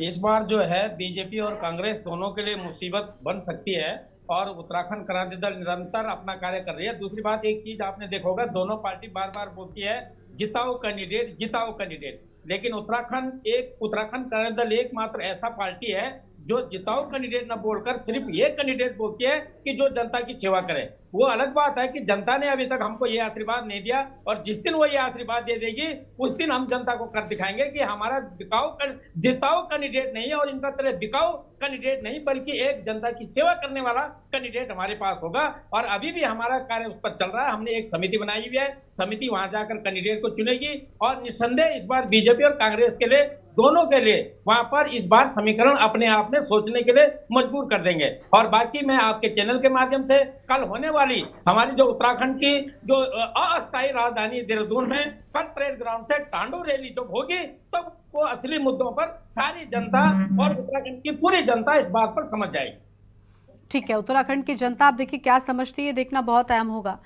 इस बार जो है, बीजेपी और कांग्रेस दोनों के लिए मुसीबत बन सकती है, और उत्तराखंड क्रांति दल निरंतर अपना कार्य कर रही है। दूसरी बात, एक चीज आपने देखा होगा, दोनों पार्टी बार बार बोलती है जिताओ कैंडिडेट, जिताओ कैंडिडेट, लेकिन उत्तराखंड क्रांति दल एकमात्र ऐसा पार्टी है जो जिताओ कैंडिडेट न बोलकर सिर्फ ये कैंडिडेट बोलती है कि जो जनता की सेवा करे। वो अलग बात है कि जनता ने अभी तक हमको ये आशीर्वाद नहीं दिया, और जिस दिन वो ये आशीर्वाद दे देगी उस दिन हम जनता को कर दिखाएंगे कि हमारा जिताओ कैंडिडेट नहीं है, और इनका तरह बिकाऊ कैंडिडेट नहीं, बल्कि एक जनता की सेवा करने वाला कैंडिडेट हमारे पास होगा। और अभी भी हमारा कार्य उस पर चल रहा है। हमने एक समिति बनाई हुई है, समिति वहां जाकर कैंडिडेट को चुनेगी, और निस्संदेह इस बार बीजेपी और कांग्रेस के लिए, दोनों के लिए वहां पर इस बार समीकरण अपने आप में सोचने के लिए मजबूर कर देंगे। और बाकी मैं आपके चैनल के माध्यम से कल होने वाली हमारी जो उत्तराखंड की जो अस्थायी राजधानी देहरादून में कल परेड ग्राउंड से टांडो रैली जब होगी, तब वो असली मुद्दों पर सारी जनता और उत्तराखंड की पूरी जनता इस बात पर समझ जाएगी। ठीक है, उत्तराखंड की जनता आप देखिए क्या समझती है, देखना बहुत अहम होगा।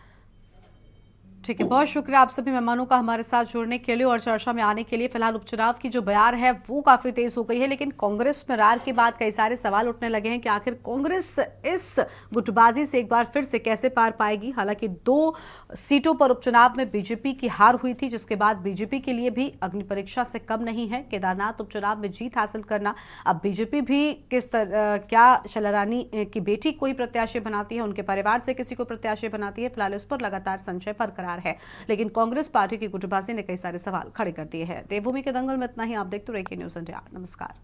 ठीक है, बहुत शुक्रिया आप सभी मेहमानों का हमारे साथ जुड़ने के लिए और चर्चा में आने के लिए। फिलहाल उपचुनाव की जो बयार है वो काफी तेज हो गई है, लेकिन कांग्रेस में रार के बाद कई सारे सवाल उठने लगे हैं कि आखिर कांग्रेस इस गुटबाजी से एक बार फिर से कैसे पार पाएगी। हालांकि 2 सीटों पर उपचुनाव में बीजेपी की हार हुई थी, जिसके बाद बीजेपी के लिए भी अग्नि परीक्षा से कम नहीं है केदारनाथ उपचुनाव में जीत हासिल करना। अब बीजेपी भी किस तरह, क्या शैलारानी की बेटी कोई प्रत्याशी बनाती है, उनके परिवार से किसी को प्रत्याशी बनाती है, फिलहाल इस पर लगातार संशय बरकरार है। लेकिन कांग्रेस पार्टी की गुटबाजी ने कई सारे सवाल खड़े कर दिए हैं। देवभूमि के दंगल में इतना ही। आप देखते रहिए न्यूज़ इंडिया। नमस्कार।